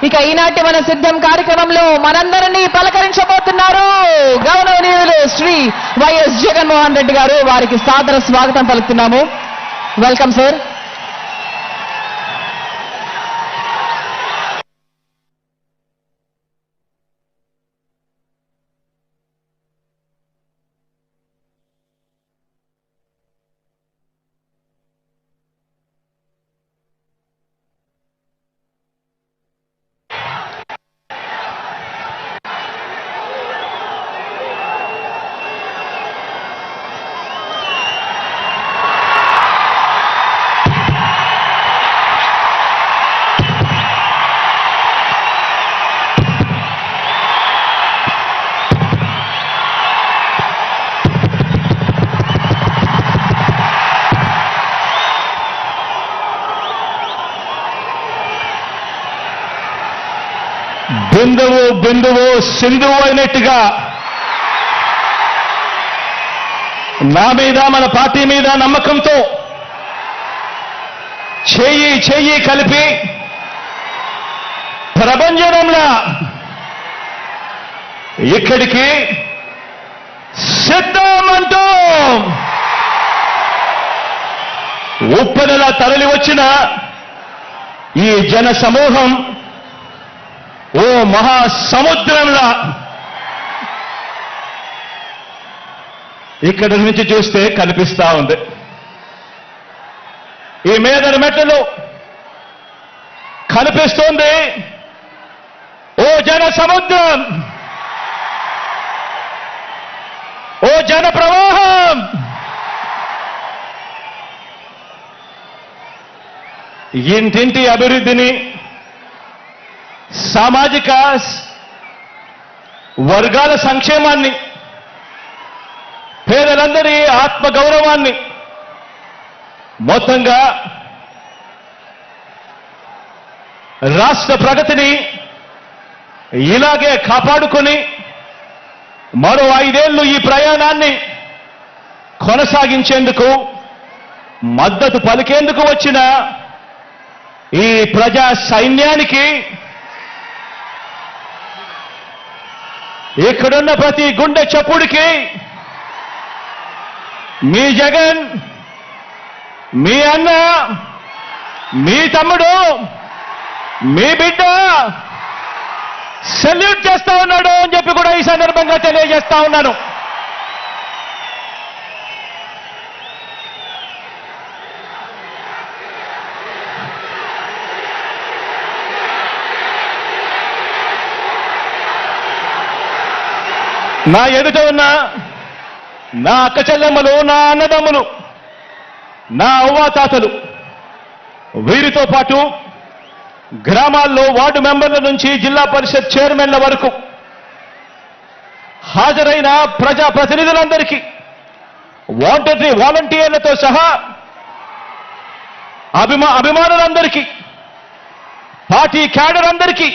ఇక ఈనాటి మన సిద్ధం కార్యక్రమంలో మనందరినీ పలకరించబోతున్నారు గౌరవనీయులు శ్రీ వైఎస్ జగన్మోహన్ రెడ్డి గారు. వారికి సాదర స్వాగతం పలుకుతున్నాము. Welcome sir. బిందువు బిందువు సింధువు అయినట్టుగా నా మీద మన పార్టీ మీద నమ్మకంతో చెయ్యి కలిపి ప్రపంచంలో ఇక్కడికి సిద్ధమంటూ ఉప్పెనలా తరలి వచ్చిన ఈ జన సమూహం ఓ మహాసముద్రంలా ఇక్కడి నుంచి చూస్తే కనిపిస్తా ఉంది. ఈ మేదరి మెట్టలు కనిపిస్తోంది ఓ జన సముద్రం, ఓ జన ప్రవాహం. ఇంటింటి అభివృద్ధిని, సామాజిక వర్గాల సంక్షేమాన్ని, పేదలందరి ఆత్మగౌరవాన్ని మొత్తంగా రాష్ట్ర ప్రగతిని ఇలాగే కాపాడుకొని మరో 5 ఏళ్లు ఈ ప్రయాణాన్ని కొనసాగించేందుకు మద్దతు పలికేందుకు వచ్చిన ఈ ప్రజా సైన్యానికి, ఇక్కడున్న ప్రతి గుండె చప్పుడికి మీ జగన్, మీ అన్న, మీ తమ్ముడు, మీ బిడ్డ సెల్యూట్ చేస్తా ఉన్నాడు అని చెప్పి కూడా ఈ సందర్భంగా తెలియజేస్తా ఉన్నాను. నా ఎదుట ఉన్న నా అక్క చెల్లెమ్మలు, నా అన్నదమ్ములు, నా అవ్వాతాతలు, వీరితో పాటు గ్రామాల్లో వార్డు మెంబర్ల నుంచి జిల్లా పరిషత్ చైర్మన్ల వరకు హాజరైన ప్రజాప్రతినిధులందరికీ, వాలంటీర్లతో సహా అభిమానులందరికీ, పార్టీ క్యాడర్ అందరికీ,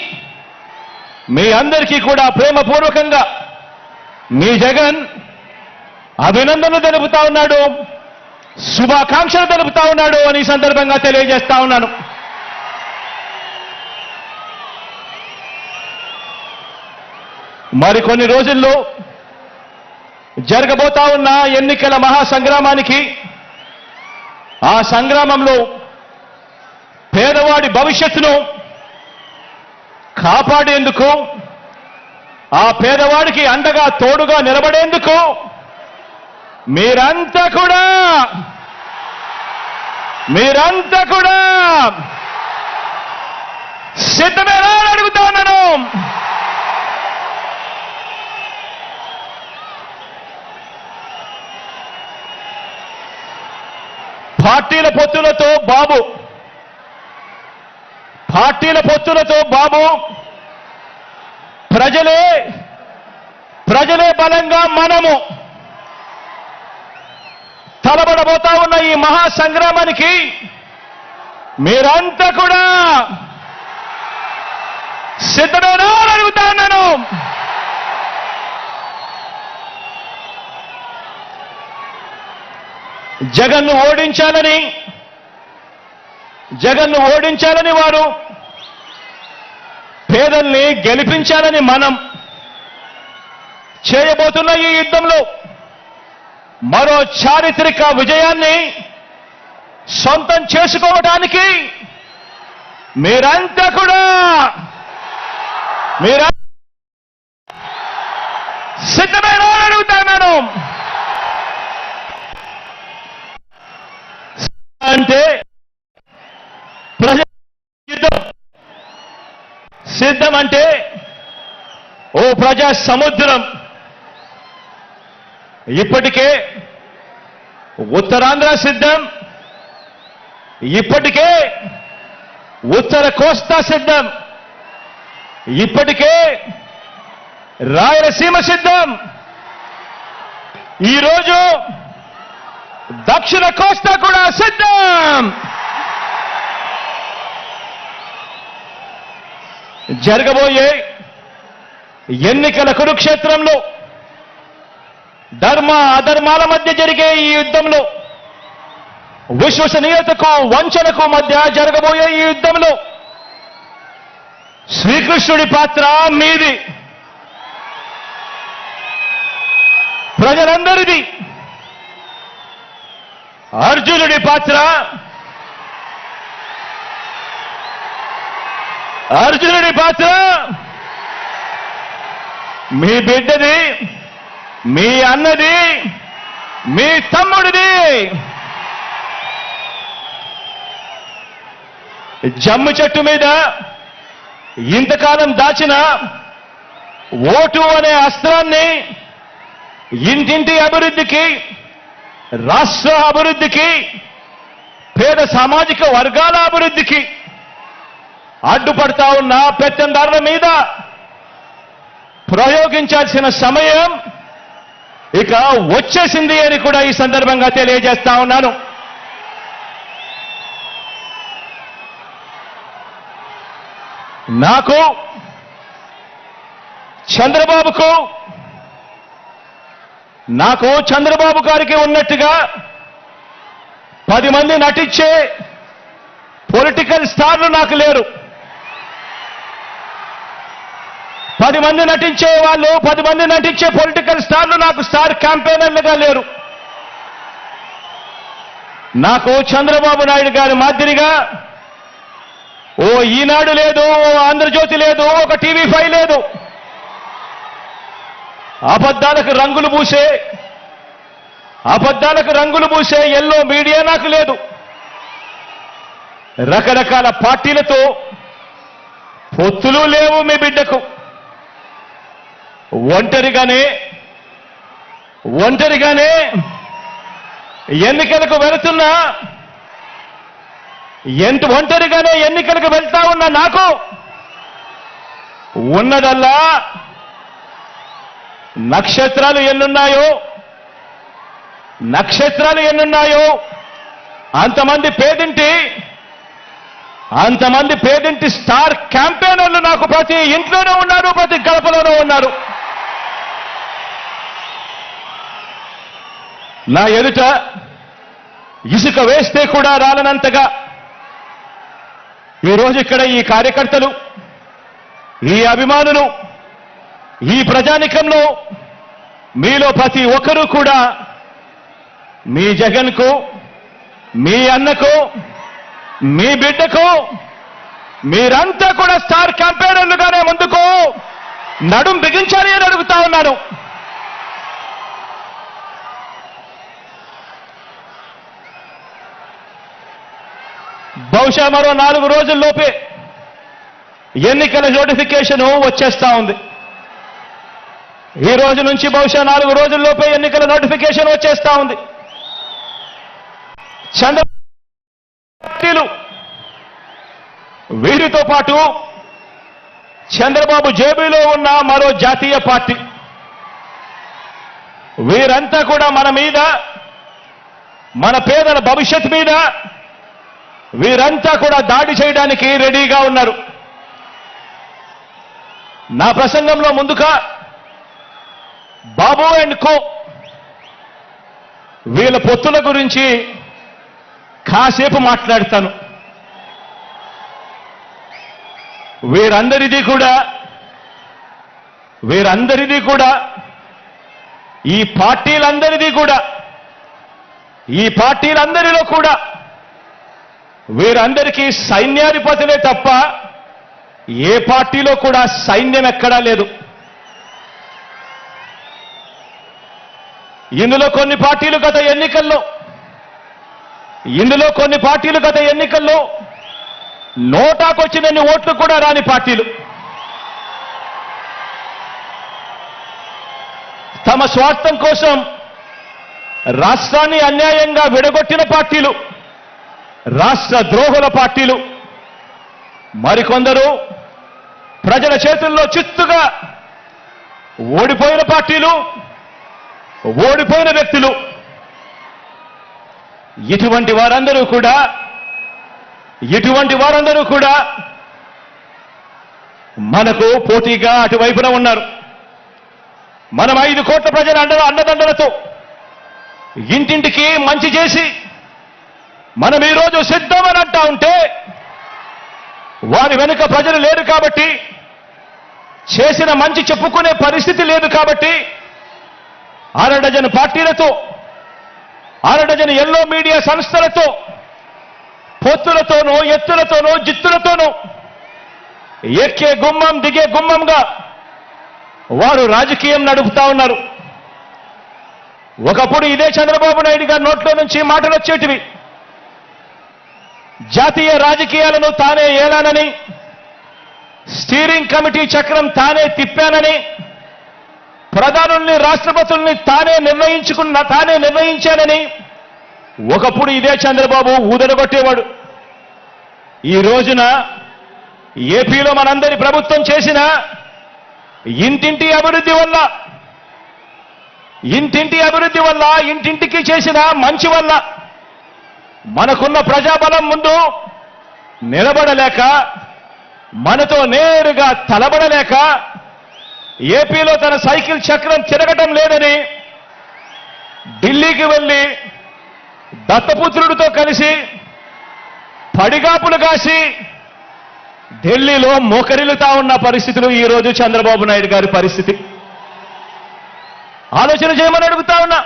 మీ అందరికీ కూడా ప్రేమపూర్వకంగా మీ జగన్ అభినందనలు తెలుపుతా ఉన్నాడు, శుభాకాంక్షలు తెలుపుతా ఉన్నాడు అని ఈ సందర్భంగా తెలియజేస్తా ఉన్నాను. మరికొన్ని రోజుల్లో జరగబోతా ఉన్న ఎన్నికల మహాసంగ్రామానికి, ఆ సంగ్రామంలో పేదవాడి భవిష్యత్తును కాపాడేందుకు, ఆ పేదవాడికి అండగా తోడుగా నిలబడేందుకు మీరంతా కూడా సిద్ధమేనా అని అడుగుతా ఉన్నాను. పార్టీల పొత్తులతో బాబు ప్రజలే బలంగా మనము తలబడబోతా ఉన్న ఈ మహాసంగ్రామానికి మీరంతా కూడా సిద్ధమేనా అని అడుగుతా ఉన్నాను. జగన్ను ఓడించాలని వారు పేదల్ని గెలిపించాలని మనం చేయబోతున్న ఈ యుద్ధంలో మరో చారిత్రక విజయాన్ని సొంతం చేసుకోవడానికి మీరంతా కూడా సిద్ధమైన అడుగుతాను. అంటే ప్రజా యుద్ధం, సిద్ధం అంటే ఓ ప్రజా సముద్రం. ఇప్పటికే ఉత్తరాంధ్ర సిద్ధం, ఇప్పటికే ఉత్తర కోస్తా సిద్ధం, ఇప్పటికే రాయలసీమ సిద్ధం, ఈరోజు దక్షిణ కోస్తా కూడా సిద్ధం. జరగబోయే ఎన్నికల కురుక్షేత్రంలో ధర్మ అధర్మాల మధ్య జరిగే ఈ యుద్ధంలో, విశ్వసనీయతకు వంచనకు మధ్య జరగబోయే ఈ యుద్ధంలో శ్రీకృష్ణుడి పాత్ర మీది, ప్రజలందరిది. అర్జునుడి పాత్ర మీ బిడ్డది, మీ అన్నది, మీ తమ్ముడిది. జమ్ము చెట్టు మీద ఇంతకాలం దాచిన ఓటు అనే అస్త్రాన్ని ఇంటింటి అభివృద్ధికి, రాష్ట్ర అభివృద్ధికి, పేద సామాజిక వర్గాల అభివృద్ధికి అడ్డుపడతా ఉన్న పెత్తందారుల మీద ప్రయోగించాల్సిన సమయం ఇక వచ్చేసింది అని కూడా ఈ సందర్భంగా తెలియజేస్తా ఉన్నాను. నాకు, చంద్రబాబు గారికి ఉన్నట్టుగా 10 మంది నటించే పొలిటికల్ స్టార్లు నాకు లేరు. 10 మంది నటించే వాళ్ళు, 10 మంది నటించే పొలిటికల్ స్టార్లు నాకు స్టార్ క్యాంపెయినర్లుగా లేరు. నాకు చంద్రబాబు నాయుడు గారి మాదిరిగా ఓ ఈనాడు లేదు, ఓ ఆంధ్రజ్యోతి లేదు, ఒక TV5 లేదు. అబద్ధాలకు రంగులు పూసే ఎల్లో మీడియా నాకు లేదు. రకరకాల పార్టీలతో పొత్తులు లేవు మీ బిడ్డకు. ఒంటరిగానే ఎన్నికలకు వెళుతున్నా, ఒంటరిగానే ఎన్నికలకు వెళ్తా ఉన్న నాకు ఉన్నదల్లా నక్షత్రాలు ఎన్నున్నాయో అంతమంది పేదింటి స్టార్ క్యాంపెయినర్లు నాకు ప్రతి ఇంట్లోనూ ఉన్నారు, ప్రతి గడపలోనూ ఉన్నారు. నా ఎదుట ఇసుక వేస్తే కూడా రాలనంతగా ఈరోజు ఇక్కడ ఈ కార్యకర్తలు, ఈ అభిమానులు, ఈ ప్రజానికంలో మీలో ప్రతి ఒక్కరూ కూడా మీ జగన్కు, మీ అన్నకు, మీ బిడ్డకు మీరంతా కూడా స్టార్ క్యాంపెయినర్లుగానే ముందుకు నడుం బిగించాలి అని అడుగుతా ఉన్నాను. బహుశా మరో 4 రోజుల్లోపే ఎన్నికల నోటిఫికేషన్ వచ్చేస్తా ఉంది. ఈ రోజు నుంచి బహుశా 4 రోజుల్లోపే ఎన్నికల నోటిఫికేషన్ వచ్చేస్తా ఉంది. చంద్రబాబు వీరితో పాటు చంద్రబాబు జేబులో ఉన్న మరో జాతీయ పార్టీ, వీరంతా కూడా మన మీద, మన పేదల భవిష్యత్ మీద వీరంతా కూడా దాడి చేయడానికి రెడీగా ఉన్నారు. నా ప్రసంగంలో ముందుగా బాబు అండ్ కో వీళ్ళ పొత్తుల గురించి కాసేపు మాట్లాడతాను. వీరందరిది కూడా ఈ పార్టీలందరిలో కూడా వీరందరికీ సైన్యాధిపతులే తప్ప ఏ పార్టీలో కూడా సైన్యం ఎక్కడా లేదు. ఇందులో కొన్ని పార్టీలు గత ఎన్నికల్లో నోటాకొచ్చినన్ని ఓట్లు కూడా రాని పార్టీలు, తమ స్వార్థం కోసం రాష్ట్రాన్ని అన్యాయంగా విడగొట్టిన పార్టీలు, రాష్ట్ర ద్రోహుల పార్టీలు, మరికొందరు ప్రజల చేతుల్లో చిత్తుగా ఓడిపోయిన పార్టీలు, ఓడిపోయిన వ్యక్తులు. ఇటువంటి వారందరూ కూడా మనకు పోటీగా అటువైపున ఉన్నారు. మనం 5 కోట్ల ప్రజల అండదండలతో ఇంటింటికి మంచి చేసి మనం ఈరోజు సిద్ధమని అంటా ఉంటే వారి వెనుక ప్రజలు లేరు కాబట్టి, చేసిన మంచి చెప్పుకునే పరిస్థితి లేదు కాబట్టి, అరడజను పార్టీలతో, అరడజను ఎల్లో మీడియా సంస్థలతో, పొత్తులతోనూ, ఎత్తులతోనూ, జిత్తులతోనూ ఎక్కే గుమ్మం దిగే గుమ్మంగా వారు రాజకీయం నడుపుతా ఉన్నారు. ఒకప్పుడు ఇదే చంద్రబాబు నాయుడు గారి నోట్లో నుంచి మాటలు వచ్చేటివి. జాతీయ రాజకీయాలను తానే ఏలానని, స్టీరింగ్ కమిటీ చక్రం తానే తిప్పానని, ప్రధానుల్ని, రాష్ట్రపతుల్ని తానే నిర్ణయించానని ఒకప్పుడు ఇదే చంద్రబాబు ఊదరగొట్టేవాడు. ఈ రోజున ఏపీలో మనందరి ప్రభుత్వం చేసిన ఇంటింటి అభివృద్ధి వల్ల, ఇంటింటికి చేసిన మంచి వల్ల మనకున్న ప్రజాబలం ముందు నిలబడలేక, మనతో నేరుగా తలబడలేక, ఏపీలో తన సైకిల్ చక్రం తిరగటం లేదని ఢిల్లీకి వెళ్లి దత్తపుత్రుడితో కలిసి పడిగాపులు కాసి ఢిల్లీలో మోకరిల్లుతా ఉన్న పరిస్థితులు ఈ రోజు చంద్రబాబు నాయుడు గారి పరిస్థితి. ఆలోచన చేయమని అడుగుతా ఉన్నా.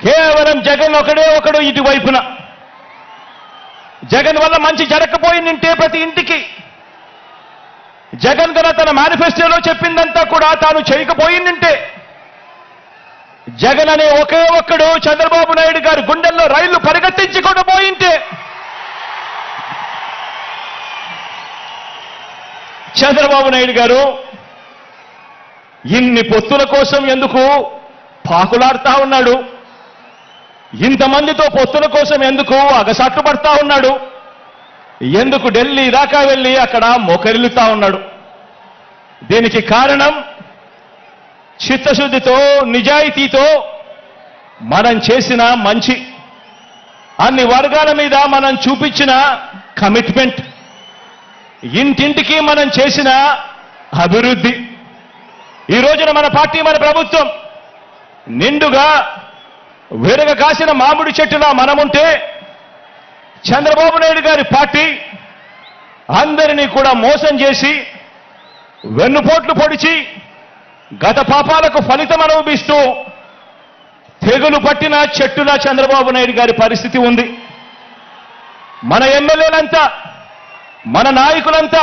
కేవలం జగన్ ఒకడు ఇటువైపున. జగన్ వల్ల మంచి జరగకపోయిందంటే ప్రతి ఇంటికి, జగన్ గల తన మేనిఫెస్టోలో చెప్పిందంతా కూడా తాను చేయకపోయిందంటే, జగన్ అనే ఒకే ఒక్కడు చంద్రబాబు నాయుడు గారి గుండెల్లో రైళ్లు పరిగెత్తించుకుండా పోయింటే, చంద్రబాబు నాయుడు గారు ఇన్ని పొత్తుల కోసం ఎందుకు పాకులాడుతా ఉన్నాడు? ఇంతమందితో పొత్తుల కోసం ఎందుకు అగసాట్లు పడతా ఉన్నాడు? ఎందుకు ఢిల్లీ దాకా వెళ్ళి అక్కడ మోకరిల్లుతా ఉన్నాడు? దీనికి కారణం చిత్తశుద్ధితో, నిజాయితీతో మనం చేసిన మంచి, అన్ని వర్గాల మీద మనం చూపించిన కమిట్మెంట్, ఇంటింటికి మనం చేసిన అభివృద్ధి. ఈ రోజున మన పార్టీ, మన ప్రభుత్వం నిండుగా విరగ కాసిన మామిడి చెట్టులా మనముంటే, చంద్రబాబు నాయుడు గారి పార్టీ అందరినీ కూడా మోసం చేసి, వెన్నుపోట్లు పొడిచి, గత పాపాలకు ఫలితం అనుభవిస్తూ తెగులు పట్టిన చెట్టులా చంద్రబాబు నాయుడు గారి పరిస్థితి ఉంది. మన ఎమ్మెల్యేలంతా, మన నాయకులంతా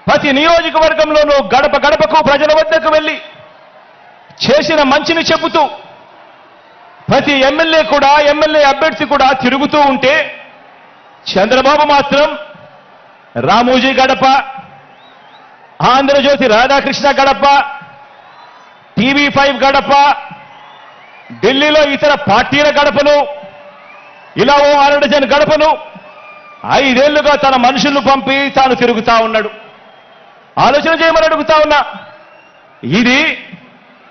ప్రతి నియోజకవర్గంలోనూ గడప గడపకు ప్రజల వద్దకు వెళ్ళి చేసిన మంచిని చెబుతూ, ప్రతి ఎమ్మెల్యే అభ్యర్థి కూడా తిరుగుతూ ఉంటే, చంద్రబాబు మాత్రం రామోజీ గడప, ఆంధ్రజ్యోతి రాధాకృష్ణ గడప, TV5 గడప, ఢిల్లీలో ఇతర పార్టీల గడపలు, ఇలా ఓ 6 డజన్ గడపలు 5 ఏళ్లుగా తన మనుషులను పంపి తాను తిరుగుతా ఉన్నాడు. ఆలోచన చేయమని అడుగుతా ఉన్నా. ఇది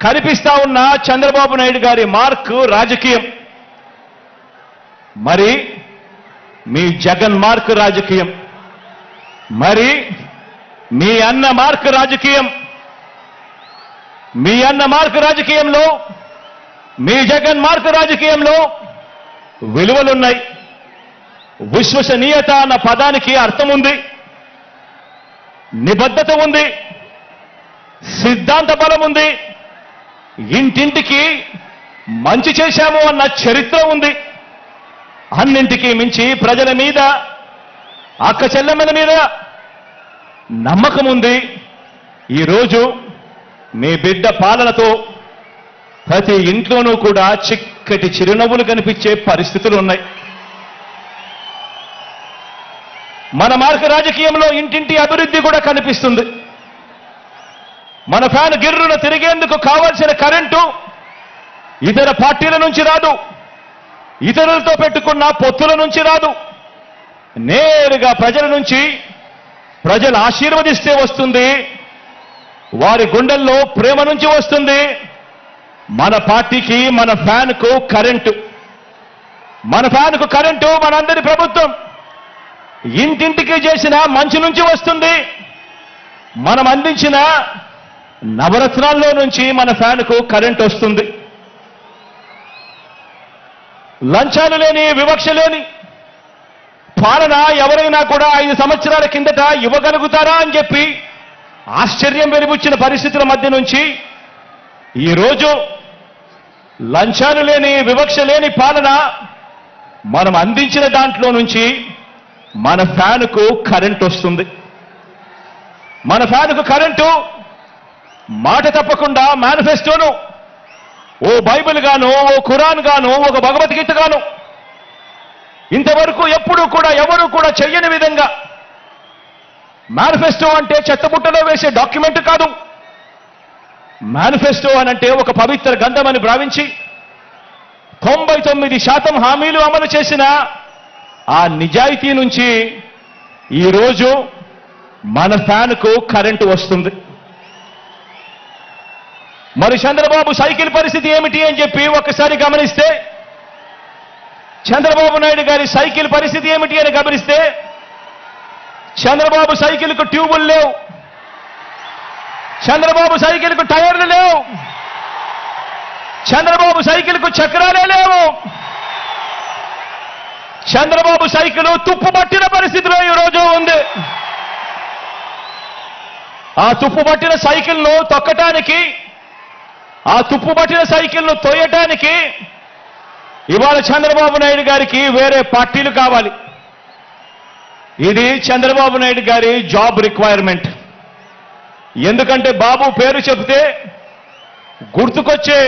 కనిపిస్తా ఉన్న చంద్రబాబు నాయుడు గారి మార్క్ రాజకీయం. మరి మీ జగన్ మార్క్ రాజకీయం, మరి మీ అన్న మార్క్ రాజకీయం, మీ అన్న మార్క్ రాజకీయంలో, మీ జగన్ మార్క్ రాజకీయంలో విలువలున్నాయి. విశ్వసనీయత అన్న పదానికి అర్థం ఉంది. నిబద్ధత ఉంది, సిద్ధాంత బలం ఉంది, ఇంటింటికి మంచి చేశాము అన్న చరిత్ర ఉంది. అన్నింటికీ మించి ప్రజల మీద, అక్క చెల్లెమ్మల మీద నమ్మకం ఉంది. ఈరోజు మీ బిడ్డ పాలనతో ప్రతి ఇంట్లోనూ కూడా చిక్కటి చిరునవ్వులు కనిపించే పరిస్థితులు ఉన్నాయి. మన మార్గ రాజకీయంలో ఇంటింటి అభివృద్ధి కూడా కనిపిస్తుంది. మన ఫ్యాన్ గిర్రున తిరిగేందుకు కావాల్సిన కరెంటు ఇతర పార్టీల నుంచి రాదు, ఇతరులతో పెట్టుకున్న పొత్తుల నుంచి రాదు, నేరుగా ప్రజల నుంచి, ప్రజలు ఆశీర్వదిస్తే వస్తుంది, వారి గుండెల్లో ప్రేమ నుంచి వస్తుంది. మన పార్టీకి, మన ఫ్యాన్కు కరెంటు, మన ఫ్యాన్కు కరెంటు మనందరి ప్రభుత్వం ఇంటింటికి చేసిన మంచి నుంచి వస్తుంది. మనం అందించిన నవరత్నాల్లో నుంచి మన ఫ్యాన్కు కరెంట్ వస్తుంది. లంచాలు లేని, వివక్ష లేని పాలన ఎవరైనా కూడా 5 సంవత్సరాల కిందట ఇవ్వగలుగుతారా అని చెప్పి ఆశ్చర్యం వెలిబుచ్చిన పరిస్థితుల మధ్య నుంచి ఈరోజు లంచాలు లేని, వివక్ష లేని పాలన మనం అందించిన దాంట్లో నుంచి మన ఫ్యాన్కు కరెంట్ వస్తుంది. మన ఫ్యాన్కు కరెంటు మాట తప్పకుండా మేనిఫెస్టోను ఓ బైబిల్ గాను, ఓ ఖురాన్ గాను, ఒక భగవద్గీత గాను ఇంతవరకు ఎప్పుడూ కూడా ఎవరు కూడా చెయ్యని విధంగా, మేనిఫెస్టో అంటే చెత్తబుట్టలో వేసే డాక్యుమెంట్ కాదు. మేనిఫెస్టో అనంటే ఒక పవిత్ర గ్రంథమని భావించి 99% హామీలు అమలు చేసిన ఆ నిజాయితీ నుంచి ఈరోజు మన ఫ్యాన్కు కరెంటు వస్తుంది. మరి చంద్రబాబు సైకిల్ పరిస్థితి ఏమిటి అని చెప్పి ఒక్కసారి గమనిస్తే, చంద్రబాబు నాయుడు గారి సైకిల్ పరిస్థితి ఏమిటి అని గమనిస్తే, చంద్రబాబు సైకిల్కు ట్యూబులు లేవు, చంద్రబాబు సైకిల్కు టైర్లు లేవు, చంద్రబాబు సైకిల్కు చక్రాలే లేవు. చంద్రబాబు సైకిల్ తుప్పు పట్టిన పరిస్థితిలో ఈరోజు ఉంది. ఆ తుప్పు పట్టిన సైకిల్ను తొక్కటానికి, ఆ తుప్పు పట్టిన సైకిల్ను తోయటానికి ఇవాళ చంద్రబాబు నాయుడు గారికి వేరే పార్టీలు కావాలి. ఇది చంద్రబాబు నాయుడు గారి జాబ్ రిక్వైర్మెంట్. ఎందుకంటే బాబు పేరు చెబితే గుర్తుకొచ్చే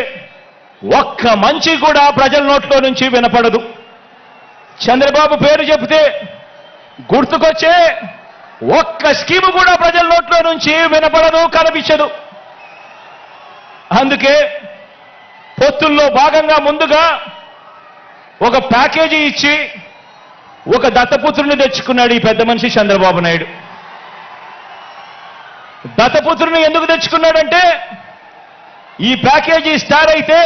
ఒక్క మంచి కూడా ప్రజల నోట్లో నుంచి వినపడదు. చంద్రబాబు పేరు చెబితే గుర్తుకొచ్చే ఒక్క స్కీము కూడా ప్రజల నోట్లో నుంచి వినపడదు, కనిపించదు. అందుకే పొత్తుల్లో భాగంగా ముందుగా ఒక ప్యాకేజీ ఇచ్చి ఒక దత్తపుత్రుని తెచ్చుకున్నాడు ఈ పెద్ద మనిషి చంద్రబాబు నాయుడు. దత్తపుత్రుని ఎందుకు తెచ్చుకున్నాడంటే, ఈ ప్యాకేజీ స్టార్ అయితే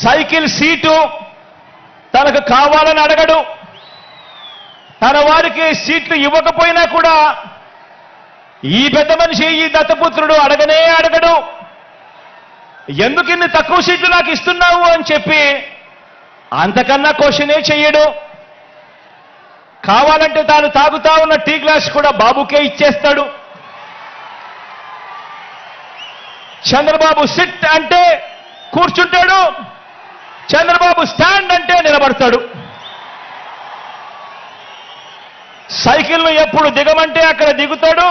సైకిల్ సీటు తనకు కావాలని అడగడు, తన వారికి సీట్లు ఇవ్వకపోయినా కూడా ఈ పెద్ద మనిషి, ఈ దత్తపుత్రుడు అడగనే అడగడు. ఎందుకు ఇన్ని తక్కువ సీట్లు నాకు ఇస్తున్నావు అని చెప్పి అంతకన్నా క్వశ్చనే చెయ్యడు. కావాలంటే తాను తాగుతా ఉన్న టీ గ్లాస్ కూడా బాబుకే ఇచ్చేస్తాడు. చంద్రబాబు సిట్ అంటే కూర్చుంటాడు, చంద్రబాబు స్టాండ్ అంటే నిలబడతాడు. సైకిల్ను ఎప్పుడు దిగమంటే అక్కడ దిగుతాడు,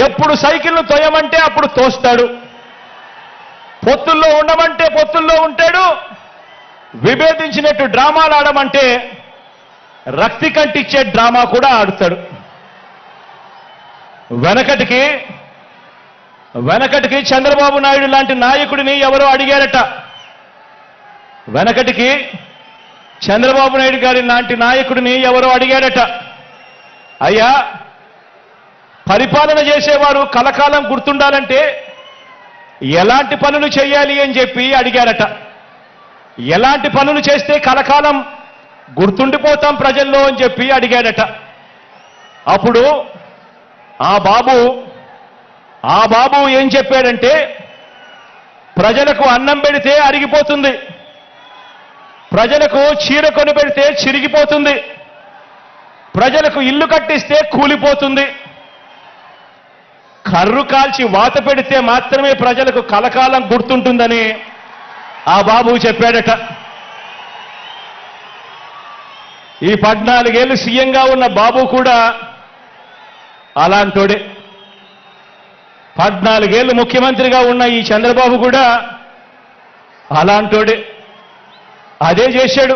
ఎప్పుడు సైకిల్ను తోయమంటే అప్పుడు తోస్తాడు. పొత్తుల్లో ఉండమంటే పొత్తుల్లో ఉంటాడు, విభేదించినట్టు డ్రామాలు ఆడమంటే రక్తి కంటిచ్చే డ్రామా కూడా ఆడుతాడు. వెనకటికి చంద్రబాబు నాయుడు లాంటి నాయకుడిని ఎవరో అడిగారట. వెనకటికి చంద్రబాబు నాయుడు గారి లాంటి నాయకుడిని ఎవరో అడిగారట, అయ్యా పరిపాలన చేసేవారు కలకాలం గుర్తుండాలంటే ఎలాంటి పనులు చేయాలి అని చెప్పి అడిగారట. ఎలాంటి పనులు చేస్తే కలకాలం గుర్తుండిపోతాం ప్రజల్లో అని చెప్పి అడిగాడట. అప్పుడు ఆ బాబు ఏం చెప్పాడంటే, ప్రజలకు అన్నం పెడితే అరిగిపోతుంది, ప్రజలకు చీర కొని పెడితే చిరిగిపోతుంది, ప్రజలకు ఇల్లు కట్టిస్తే కూలిపోతుంది, కర్రు కాల్చి వాత పెడితే మాత్రమే ప్రజలకు కలకాలం గుర్తుంటుందని ఆ బాబు చెప్పాడట. ఈ 14 ఏళ్ళు సీఎంగా ఉన్న బాబు కూడా అలాంటోడే. 14 ఏళ్ళు ముఖ్యమంత్రిగా ఉన్న ఈ చంద్రబాబు కూడా అలాంటోడే. అదే చేశాడు.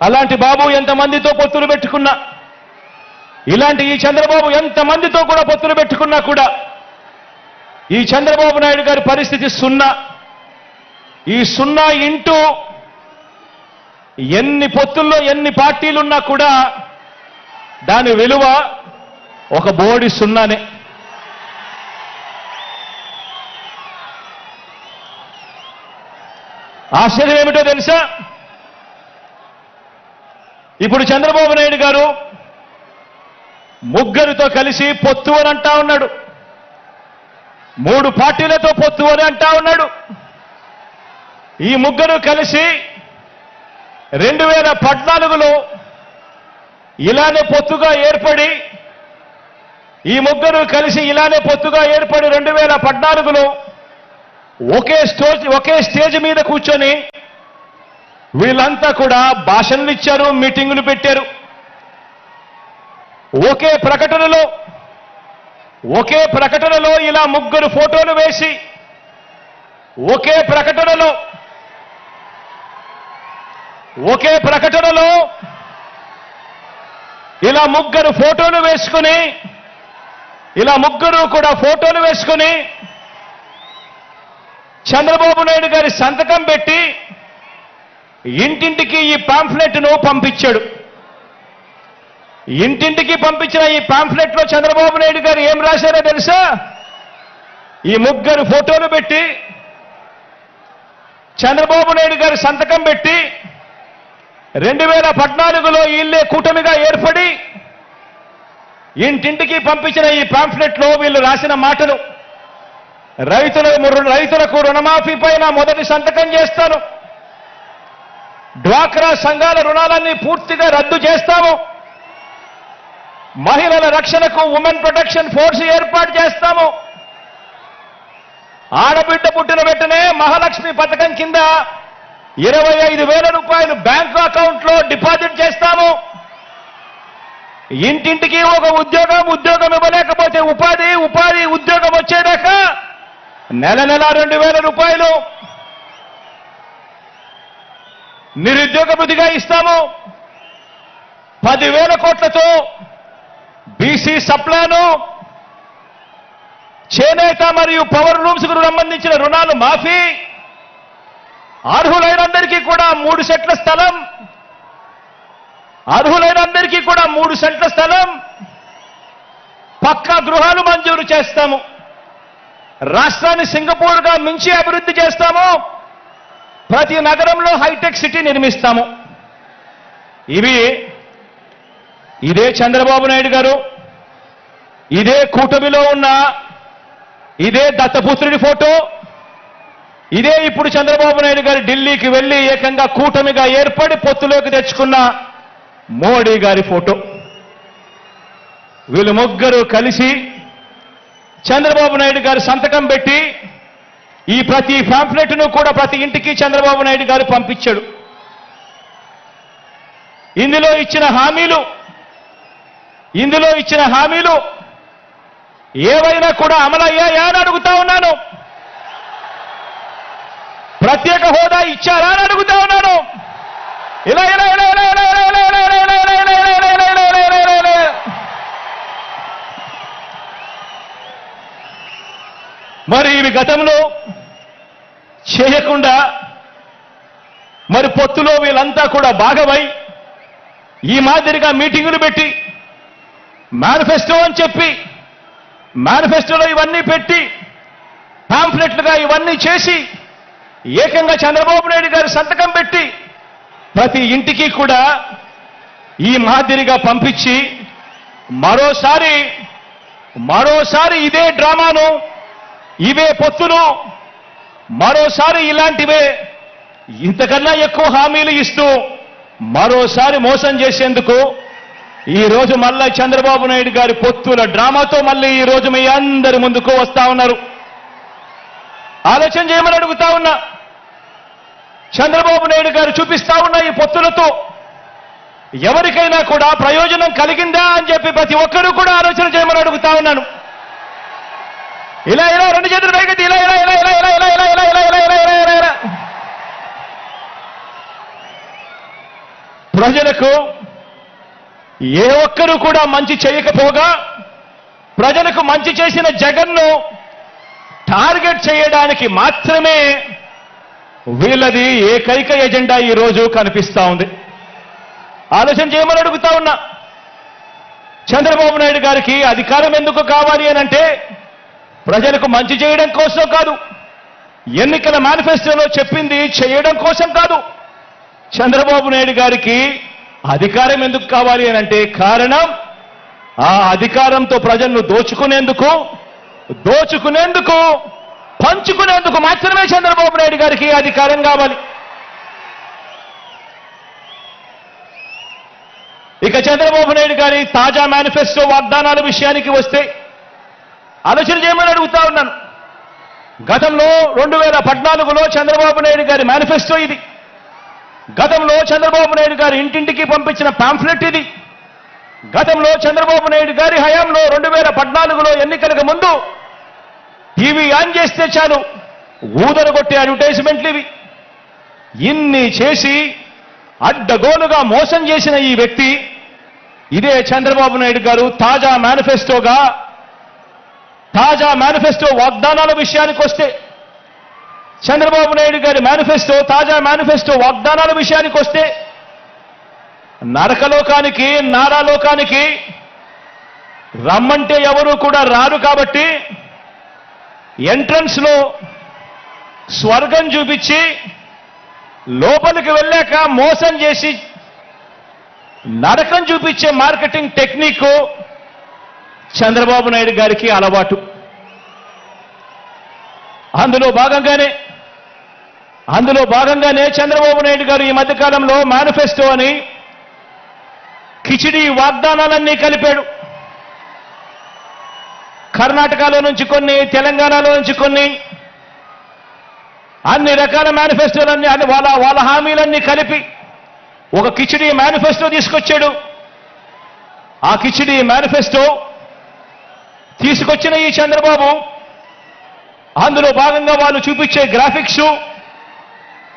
అలాంటి బాబు ఎంతమందితో పొత్తులు పెట్టుకున్నా, ఇలాంటి ఈ చంద్రబాబు ఎంతమందితో కూడా పొత్తులు పెట్టుకున్నా కూడా ఈ చంద్రబాబు నాయుడు గారి పరిస్థితి సున్నా. ఈ సున్నా ఇంటూ ఎన్ని పొత్తుల్లో ఎన్ని పార్టీలున్నా కూడా దాని విలువ ఒక బోడి సున్నానే. ఆశ్చర్యం ఏమిటో తెలుసా? ఇప్పుడు చంద్రబాబు నాయుడు గారు ముగ్గురితో కలిసి పొత్తు అని అంటా ఉన్నాడు. 3 పార్టీలతో పొత్తు అని అంటా ఉన్నాడు. ఈ ముగ్గురు కలిసి 2014లో ఇలానే పొత్తుగా ఏర్పడి, ఈ ముగ్గురు కలిసి ఇలానే పొత్తుగా ఏర్పడి 2014లో ఒకే స్టేజ్ మీద కూర్చొని వీళ్ళంతా కూడా భాషణలు ఇచ్చారు, మీటింగులు పెట్టారు. ఒకే ప్రకటనలో ఇలా ముగ్గురు ఫోటోలు వేసి ఒకే ప్రకటనలో ఇలా ముగ్గురు ఫోటోలు వేసుకుని, ఇలా ముగ్గురు కూడా ఫోటోలు వేసుకుని చంద్రబాబు నాయుడు గారి సంతకం పెట్టి ఇంటింటికి ఈ పాంఫ్లెట్ను పంపించాడు. ఇంటింటికి పంపించిన ఈ పాంఫ్లెట్లో చంద్రబాబు నాయుడు గారు ఏం రాశారో తెలుసా? ఈ ముగ్గురు ఫోటోలు పెట్టి చంద్రబాబు నాయుడు గారి సంతకం పెట్టి 2014లో వీళ్ళే కూటమిగా ఏర్పడి ఇంటింటికి పంపించిన ఈ పాంఫ్లెట్లో వీళ్ళు రాసిన మాటలు: రైతులకు రుణమాఫీ పైన మొదటి సంతకం చేస్తాను, డ్వాక్రా సంఘాల రుణాలన్నీ పూర్తిగా రద్దు చేస్తాము, మహిళల రక్షణకు ఉమెన్ ప్రొటెక్షన్ ఫోర్స్ ఏర్పాటు చేస్తాము, ఆడబిడ్డ పుట్టిన వెంటనే మహాలక్ష్మి పథకం కింద 25,000 రూపాయలు బ్యాంకు అకౌంట్లో డిపాజిట్ చేస్తాము, ఇంటింటికి ఒక ఉద్యోగం ఇవ్వలేకపోతే ఉపాధి ఉద్యోగం వచ్చేదాకా నెల 2,000 రూపాయలు నిరుద్యోగ భృతిగా ఇస్తాము, 10,000 కోట్లతో బీసీ సప్లాను, చేనేత మరియు పవర్ లూమ్స్ కు సంబంధించిన రుణాలు మాఫీ, అర్హులైనందరికీ కూడా 3 సెంట్ల స్థలం, పక్కా గృహాలు మంజూరు చేస్తాము, రాష్ట్రాన్ని సింగపూర్గా మించి అభివృద్ధి చేస్తాము, ప్రతి నగరంలో హైటెక్ సిటీ నిర్మిస్తాము. ఇదే చంద్రబాబు నాయుడు గారు, ఇదే కూటమిలో ఉన్న ఇదే దత్తపుత్రుడి ఫోటో, ఇదే ఇప్పుడు చంద్రబాబు నాయుడు గారు ఢిల్లీకి వెళ్లి ఏకంగా కూటమిగా ఏర్పడి పొత్తులోకి తెచ్చుకున్న మోడీ గారి ఫోటో. వీళ్ళు ముగ్గురు కలిసి చంద్రబాబు నాయుడు గారు సంతకం పెట్టి ఈ ప్రతి పాంఫ్లెట్ను కూడా ప్రతి ఇంటికి చంద్రబాబు నాయుడు గారు పంపించాడు. ఇందులో ఇచ్చిన హామీలు ఏవైనా కూడా అమలయ్యాయా అని అడుగుతా ఉన్నాను. ప్రత్యేక హోదా ఇచ్చారా అని అడుగుతా ఉన్నాను. మరి ఇవి గతంలో చేయకుండా మరి పొత్తులో వీళ్ళంతా కూడా భాగమై ఈ మాదిరిగా మీటింగులు పెట్టి మేనిఫెస్టో అని చెప్పి మేనిఫెస్టోలో ఇవన్నీ పెట్టి పాంఫ్లెట్లుగా ఇవన్నీ చేసి ఏకంగా చంద్రబాబు నాయుడు గారి సంతకం పెట్టి ప్రతి ఇంటికి కూడా ఈ మాదిరిగా పంపించి మరోసారి ఇదే డ్రామాను, ఇవే పొత్తులు, మరోసారి ఇలాంటివే ఇంతకన్నా ఎక్కువ హామీలు ఇస్తూ మరోసారి మోసం చేసేందుకు ఈ రోజు మళ్ళా చంద్రబాబు నాయుడు గారి పొత్తుల డ్రామాతో మళ్ళీ ఈ రోజు మీ అందరి ముందుకు వస్తా ఉన్నారు. ఆలోచన చేయమని అడుగుతా ఉన్నా. చంద్రబాబు నాయుడు గారు చూపిస్తా ఉన్న ఈ పొత్తులతో ఎవరికైనా కూడా ప్రయోజనం కలిగిందా అని చెప్పి ప్రతి ఒక్కరూ కూడా ఆలోచన చేయమని అడుగుతా ఉన్నాను. ఇలా ఇలా రెండు చేతులు పైకెత్తి ఇలా ఇలా ఇలా ఇలా ఇలా ఇలా ఇలా ఇలా ఇలా ఇలా ఇలా ఇలా ఇలా ఇలా ప్రజలకు ఏ ఒక్కరూ కూడా మంచి చేయకపోగా ప్రజలకు మంచి చేసిన జగన్ను టార్గెట్ చేయడానికి మాత్రమే వీళ్ళది ఏకైక ఎజెండా ఈ రోజు కనిపిస్తా ఉంది. ఆలోచన చేయమని అడుగుతా ఉన్నా. చంద్రబాబు నాయుడు గారికి అధికారం ఎందుకు కావాలి అనంటే ప్రజలకు మంచి చేయడం కోసం కాదు, ఎన్నికల మేనిఫెస్టోలో చెప్పింది చేయడం కోసం కాదు. చంద్రబాబు నాయుడు గారికి అధికారం ఎందుకు కావాలి అనంటే కారణం ఆ అధికారంతో ప్రజలను దోచుకునేందుకు పంచుకునేందుకు మాత్రమే చంద్రబాబు నాయుడు గారికి అధికారం కావాలి. ఇక చంద్రబాబు నాయుడు గారి తాజా మేనిఫెస్టో వాగ్దానాల విషయానికి వస్తే ఆలోచన చేయమని అడుగుతా ఉన్నాను. గతంలో 2014లో చంద్రబాబు నాయుడు గారి మేనిఫెస్టో ఇది. గతంలో చంద్రబాబు నాయుడు గారు ఇంటింటికి పంపించిన పాంఫ్లెట్ ఇది. గతంలో చంద్రబాబు నాయుడు గారి హయాంలో 2014లో ఎన్నికలకు ముందు టీవీ ఆన్ చేస్తే చాలు ఊదరగొట్టే అడ్వర్టైజ్మెంట్లు ఇవి. ఇన్ని చేసి అడ్డగోలుగా మోసం చేసిన ఈ వ్యక్తి ఇదే చంద్రబాబు నాయుడు గారు తాజా మేనిఫెస్టో వాగ్దానాల విషయానికి వస్తే చంద్రబాబు నాయుడు గారి తాజా మేనిఫెస్టో వాగ్దానాల విషయానికి వస్తే నరకలోకానికి నారాలోకానికి రమ్మంటే ఎవరు కూడా రారు కాబట్టి ఎంట్రన్స్ లో స్వర్గం చూపించి లోపలికి వెళ్ళాక మోసం చేసి నరకం చూపించే మార్కెటింగ్ టెక్నిక్ చంద్రబాబు నాయుడు గారికి అలవాటు. అందులో భాగంగానే చంద్రబాబు నాయుడు గారు ఈ మధ్యకాలంలో మేనిఫెస్టో అని కిచిడి వాగ్దానాలన్నీ కలిపాడు. కర్ణాటకలో నుంచి కొన్ని, తెలంగాణలో నుంచి కొన్ని, అన్ని రకాల మేనిఫెస్టోలన్నీ వాళ్ళ హామీలన్నీ కలిపి ఒక కిచిడి మేనిఫెస్టో తీసుకొచ్చాడు. ఆ కిచిడి మేనిఫెస్టో తీసుకొచ్చిన ఈ చంద్రబాబు అందులో భాగంగా వాళ్ళు చూపించే గ్రాఫిక్స్,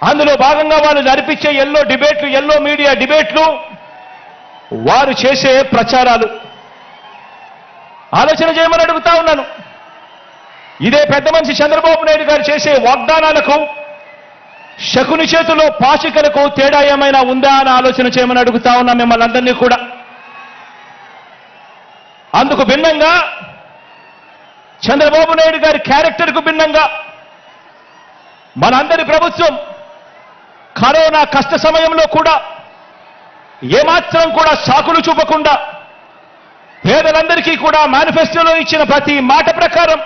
అందులో భాగంగా వాళ్ళు జరిపించే ఎల్లో మీడియా డిబేట్లు, వారు చేసే ప్రచారాలు ఆలోచన చేయమని అడుగుతా ఉన్నాను. ఇదే పెద్ద మనిషి చంద్రబాబు నాయుడు గారు చేసే వాగ్దానాలకు శకుని చేతిలో పాచికలకు తేడా ఏమైనా ఉందా అని ఆలోచన చేయమని అడుగుతా ఉన్నా మిమ్మల్ని అందరినీ కూడా. అందుకు భిన్నంగా చంద్రబాబు నాయుడు గారి క్యారెక్టర్కు భిన్నంగా మనందరి ప్రభుత్వం కరోనా కష్ట సమయంలో కూడా ఏమాత్రం కూడా సాకులు చూపకుండా పేదలందరికీ కూడా మేనిఫెస్టోలో ఇచ్చిన ప్రతి మాట ప్రకారం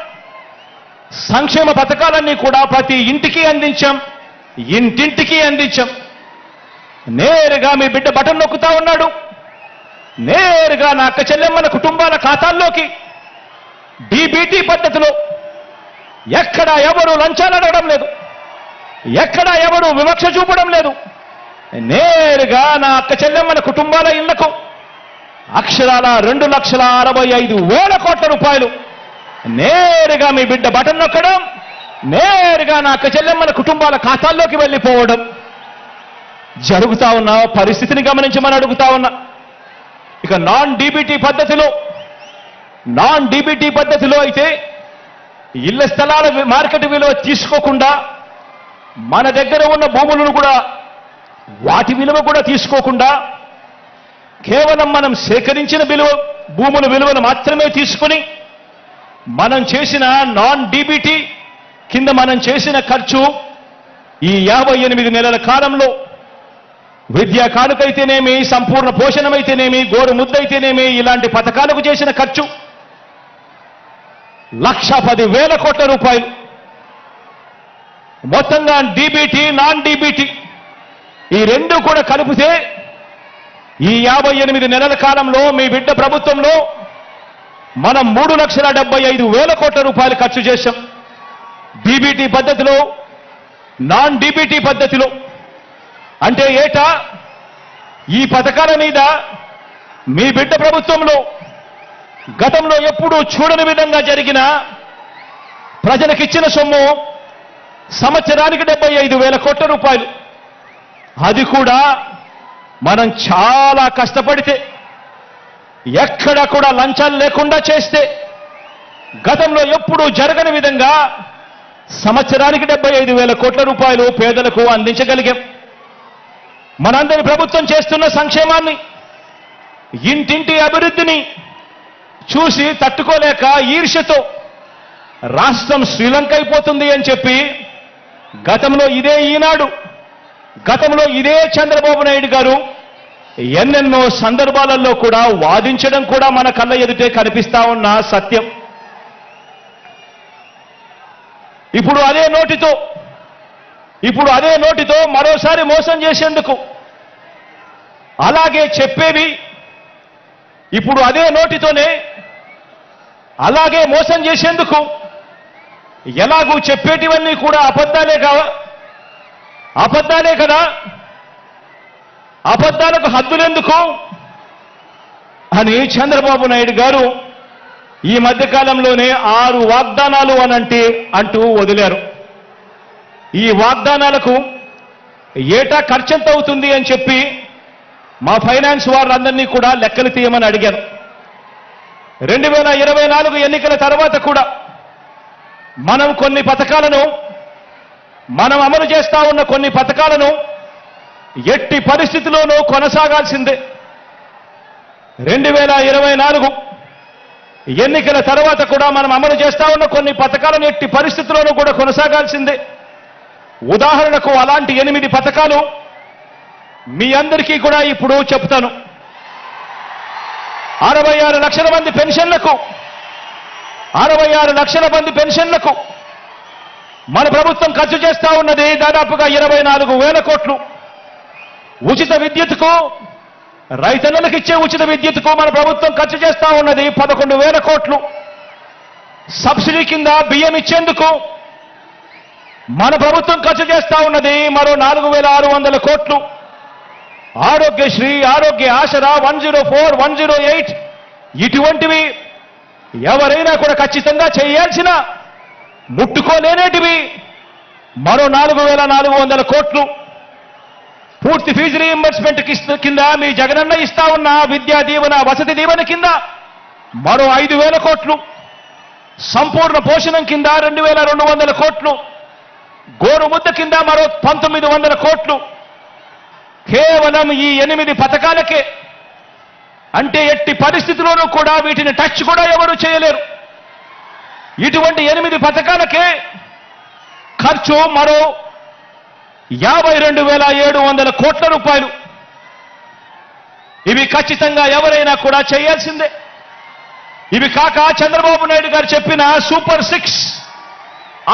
సంక్షేమ పథకాలన్నీ కూడా ప్రతి ఇంటికి అందించాం, ఇంటింటికి అందించాం. నేరుగా మీ బిడ్డ బటన్ నొక్కుతా ఉన్నాడు. నేరుగా నా అక్క చెల్లెమ్మల కుటుంబాల ఖాతాల్లోకి డీబీటీ పద్ధతిలో ఎక్కడా ఎవరు లంచాలు అడగడం లేదు, ఎక్కడా ఎవరు వివక్ష చూపడం లేదు. నేరుగా నా అక్క చెల్లెమ్మల కుటుంబాల ఇళ్లకు అక్షరాల 2,65,000 కోట్ల రూపాయలు నేరుగా మీ బిడ్డ బటన్ నొక్కడం, నేరుగా నా అక్క చెల్లెమ్మల కుటుంబాల ఖాతాల్లోకి వెళ్ళిపోవడం జరుగుతా ఉన్న పరిస్థితిని గమనించమని అడుగుతా ఉన్నా. ఇక నాన్ డీబీటీ పద్ధతిలో అయితే ఇళ్ల స్థలాల మార్కెట్ విలువ తీసుకోకుండా మన దగ్గర ఉన్న భూములను కూడా వాటి విలువ కూడా తీసుకోకుండా కేవలం మనం సేకరించిన భూముల విలువను మాత్రమే తీసుకుని మనం చేసిన నాన్ డీబీటీ కింద మనం చేసిన ఖర్చు ఈ 58 నెలల కాలంలో విద్యా కానుకైతేనేమి, సంపూర్ణ పోషణమైతేనేమి, గోరు ముద్దైతేనేమి, ఇలాంటి పథకాలకు చేసిన ఖర్చు 1,10,000 కోట్ల రూపాయలు. మొత్తంగా డీబీటీ నాన్ డీబీటీ ఈ రెండు కూడా కలిపితే ఈ 58 నెలల కాలంలో మీ బిడ్డ ప్రభుత్వంలో మనం 3,75,000 కోట్ల రూపాయలు ఖర్చు చేశాం. డీబీటీ పద్ధతిలో, నాన్ డీబీటీ పద్ధతిలో. అంటే ఏటా ఈ పథకాల మీద మీ బిడ్డ ప్రభుత్వంలో గతంలో ఎప్పుడూ చూడని విధంగా జరిగిన ప్రజలకిచ్చిన సొమ్ము సంవత్సరానికి 75,000 కోట్ల రూపాయలు. అది కూడా మనం చాలా కష్టపడితే, ఎక్కడ కూడా లంచాలు లేకుండా చేస్తే, గతంలో ఎప్పుడూ జరగని విధంగా సంవత్సరానికి 75,000 కోట్ల రూపాయలు పేదలకు అందించగలిగాం. మనందరి ప్రభుత్వం చేస్తున్న సంక్షేమాన్ని, ఇంటింటి అభివృద్ధిని చూసి తట్టుకోలేక ఈర్ష్యతో రాష్ట్రం శ్రీలంక అయిపోతుంది అని చెప్పి గతంలో ఇదే ఈనాడు, గతంలో ఇదే చంద్రబాబు నాయుడు గారు ఎన్నెన్నో సందర్భాలలో కూడా వాదించడం కూడా మన కళ్ళ ఎదుటే కనిపిస్తా ఉన్న సత్యం. ఇప్పుడు అదే నోటితో మరోసారి మోసం చేసేందుకు, అలాగే చెప్పేవి ఇప్పుడు అదే నోటితోనే అలాగే మోసం చేసేందుకు, ఎలాగూ చెప్పేటివన్నీ కూడా అబద్ధాలే కదా, అబద్ధాలకు హద్దులెందుకు అని చంద్రబాబు నాయుడు గారు ఈ మధ్యకాలంలోనే 6 వాగ్దానాలు అంటూ వదిలారు. ఈ వాగ్దానాలకు ఏటా ఖర్చెంత అవుతుంది అని చెప్పి మా ఫైనాన్స్ వారందరినీ కూడా లెక్కలు తీయమని అడిగాను. 2024 ఎన్నికల తర్వాత కూడా మనం అమలు చేస్తా ఉన్న కొన్ని పథకాలను ఎట్టి పరిస్థితిలోనూ కొనసాగాల్సిందే. 2024 ఎన్నికల తర్వాత కూడా మనం అమలు చేస్తా ఉన్న కొన్ని పథకాలను ఎట్టి పరిస్థితుల్లోనూ కూడా కొనసాగాల్సిందే. ఉదాహరణకు అలాంటి 8 పథకాలు మీ అందరికీ కూడా ఇప్పుడు చెప్తాను. 66 లక్షల మంది పెన్షన్లకు మన ప్రభుత్వం ఖర్చు చేస్తా ఉన్నది దాదాపుగా 24,000 కోట్లు. ఉచిత విద్యుత్తుకు, రైతన్నలకు ఇచ్చే ఉచిత విద్యుత్తుకు మన ప్రభుత్వం ఖర్చు చేస్తా ఉన్నది 11,000 కోట్లు. సబ్సిడీ కింద బియ్యం ఇచ్చేందుకు మన ప్రభుత్వం ఖర్చు చేస్తా ఉన్నది మరో 4,600 కోట్లు. ఆరోగ్యశ్రీ, ఆరోగ్య ఆసరా, 104, 108 ఇటువంటివి ఎవరైనా కూడా ఖచ్చితంగా చేయాల్సిన, ముట్టుకోలేనేటివి మరో 4,400 కోట్లు. పూర్తి ఫీజు రీయింబర్స్మెంట్ కింద మీ జగనన్న ఇస్తా ఉన్న విద్యా దీవెన, వసతి దీవెన కింద మరో 5,000 కోట్లు. సంపూర్ణ పోషణం కింద 2,200 కోట్లు. గోరుముద్ద కింద మరో 1,900 కోట్లు. కేవలం ఈ 8 పథకాలకే. అంటే ఎట్టి పరిస్థితుల్లోనూ కూడా వీటిని టచ్ కూడా ఎవరు చేయలేరు. ఇటువంటి 8 పథకాలకే ఖర్చు మరో 52,700 కోట్ల రూపాయలు. ఇవి ఖచ్చితంగా ఎవరైనా కూడా చేయాల్సిందే. ఇవి కాక చంద్రబాబు నాయుడు గారు చెప్పిన సూపర్ 6